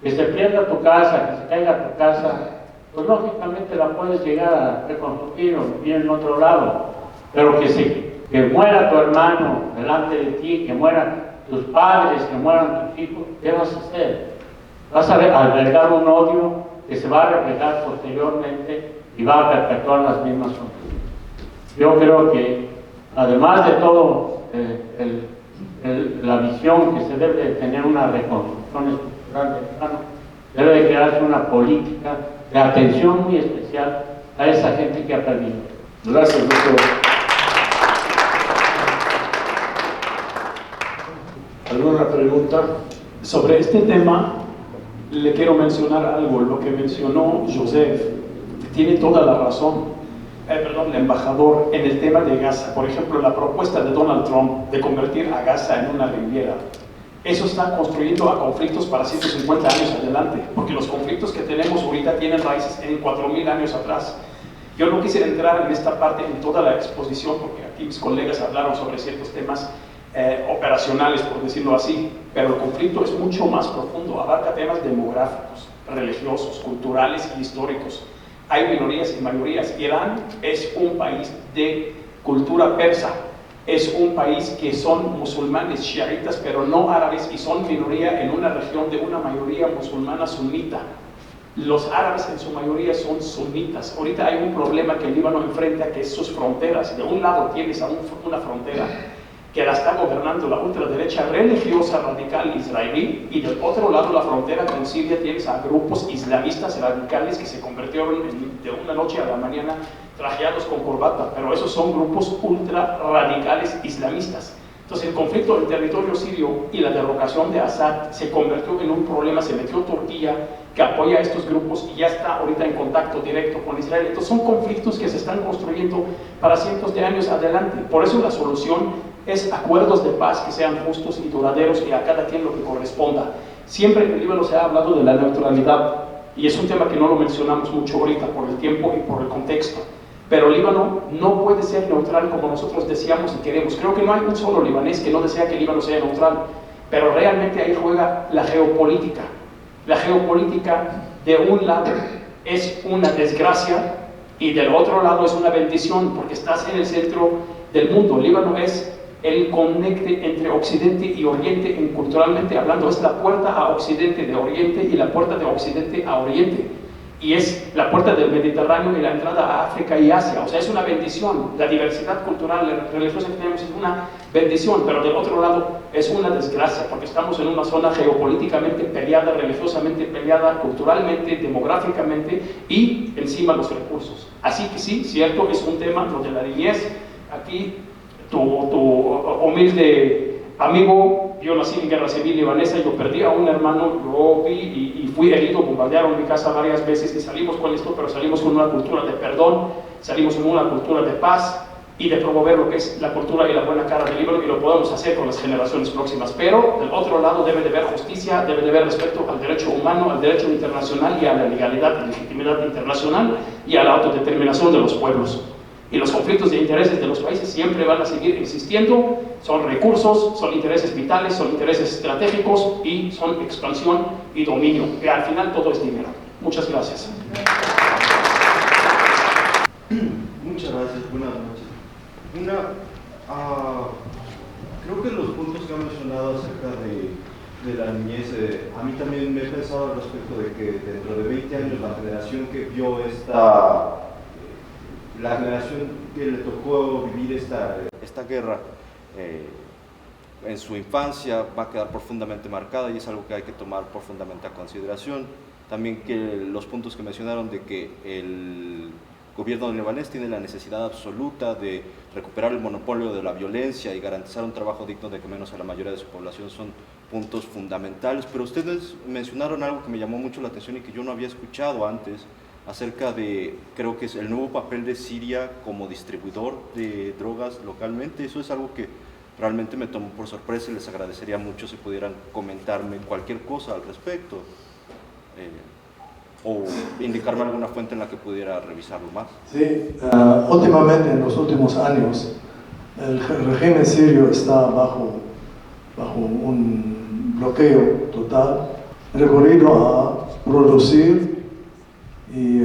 Que se pierda tu casa, que se caiga tu casa, pues lógicamente la puedes llegar a reconstruir o vivir en otro lado, pero que muera tu hermano delante de ti, que mueran tus padres, que mueran tus hijos, ¿qué vas a hacer? Vas a albergar un odio que se va a reflejar posteriormente y va a perpetuar las mismas cosas. Yo creo que, además de todo, la visión que se debe de tener una reconstrucción estructural del Líbano, debe de crearse una política de atención muy especial a esa gente que ha perdido. Gracias, doctor. ¿Alguna pregunta? Sobre este tema, le quiero mencionar algo, lo que mencionó Joseph, tiene toda la razón. El embajador, en el tema de Gaza, por ejemplo, la propuesta de Donald Trump de convertir a Gaza en una riviera, eso está construyendo a conflictos para 150 años adelante, porque los conflictos que tenemos ahorita tienen raíces en 4000 años atrás. Yo no quise entrar en esta parte en toda la exposición, porque aquí mis colegas hablaron sobre ciertos temas operacionales, por decirlo así, pero el conflicto es mucho más profundo, abarca temas demográficos, religiosos, culturales y históricos. Hay minorías y mayorías. Irán es un país de cultura persa, es un país que son musulmanes chiitas, pero no árabes, y son minoría en una región de una mayoría musulmana sunita. Los árabes en su mayoría son sunitas. Ahorita hay un problema que el Líbano enfrenta, que es sus fronteras. De un lado tienes una frontera que la está gobernando la ultraderecha religiosa radical israelí, y del otro lado la frontera con Siria tienes a grupos islamistas radicales que se convirtieron de una noche a la mañana trajeados con corbata, pero esos son grupos ultra radicales islamistas. Entonces el conflicto del territorio sirio y la derrocación de Assad se convirtió en un problema, se metió Turquía, que apoya a estos grupos y ya está ahorita en contacto directo con Israel. Entonces son conflictos que se están construyendo para cientos de años adelante. Por eso la solución es acuerdos de paz que sean justos y duraderos y a cada quien lo que corresponda. Siempre en el Líbano se ha hablado de la neutralidad, y es un tema que no lo mencionamos mucho ahorita por el tiempo y por el contexto. Pero Líbano no puede ser neutral como nosotros deseamos y queremos. Creo que no hay un solo libanés que no desea que Líbano sea neutral, pero realmente ahí juega la geopolítica. La geopolítica de un lado es una desgracia y del otro lado es una bendición, porque estás en el centro del mundo. Líbano es el conecte entre Occidente y Oriente, culturalmente hablando, es la puerta a Occidente de Oriente y la puerta de Occidente a Oriente. Y es la puerta del Mediterráneo y la entrada a África y Asia. O sea, es una bendición. La diversidad cultural, religiosa que tenemos es una bendición, pero del otro lado es una desgracia, porque estamos en una zona geopolíticamente peleada, religiosamente peleada, culturalmente, demográficamente, y encima los recursos. Así que sí, cierto, es un tema, lo de la niñez. Aquí tu humilde amigo, yo nací en guerra civil libanesa, yo perdí a un hermano, yo vi y fui herido, bombardearon mi casa varias veces y salimos con esto, pero salimos con una cultura de perdón, salimos con una cultura de paz y de promover lo que es la cultura y la buena cara del Líbano, y lo podemos hacer con las generaciones próximas. Pero del otro lado debe de haber justicia, debe de haber respeto al derecho humano, al derecho internacional y a la legalidad y legitimidad internacional y a la autodeterminación de los pueblos. Y los conflictos de intereses de los países siempre van a seguir existiendo. Son recursos, son intereses vitales, son intereses estratégicos y son expansión y dominio. Que al final todo es dinero. Muchas gracias. Muchas gracias. Buenas noches. Creo que los puntos que ha mencionado acerca de la niñez, a mí también me he pensado al respecto de que dentro de 20 años la generación que vio la generación que le tocó vivir esta guerra en su infancia va a quedar profundamente marcada, y es algo que hay que tomar profundamente a consideración. También que los puntos que mencionaron de que gobierno libanés tiene la necesidad absoluta de recuperar el monopolio de la violencia y garantizar un trabajo digno de que menos a la mayoría de su población son puntos fundamentales. Pero ustedes mencionaron algo que me llamó mucho la atención y que yo no había escuchado antes, acerca de, creo que es el nuevo papel de Siria como distribuidor de drogas localmente. Eso es algo que realmente me tomó por sorpresa y les agradecería mucho si pudieran comentarme cualquier cosa al respecto. O indicarme alguna fuente en la que pudiera revisarlo más. Sí, últimamente, en los últimos años, el régimen sirio está bajo un bloqueo total, recurrido a producir y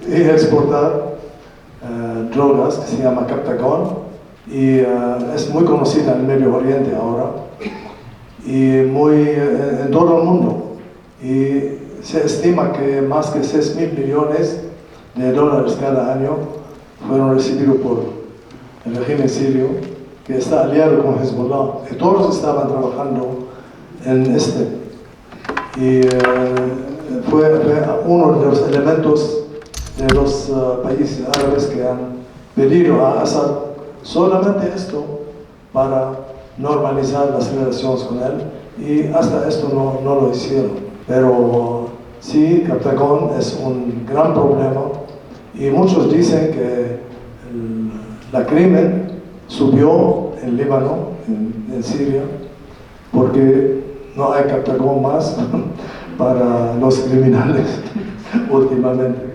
exportar drogas que se llama Captagon, y es muy conocida en el Medio Oriente ahora, y en todo el mundo. Y se estima que más de 6.000 millones de dólares cada año fueron recibidos por el régimen sirio, que está aliado con Hezbollah, y todos estaban trabajando en este. Y fue uno de los elementos de los países árabes que han pedido a Assad solamente esto para normalizar las relaciones con él, y hasta esto no lo hicieron. Pero sí, Captagon es un gran problema, y muchos dicen que la crimen subió en Líbano, en Siria, porque no hay Captagon más para los criminales últimamente.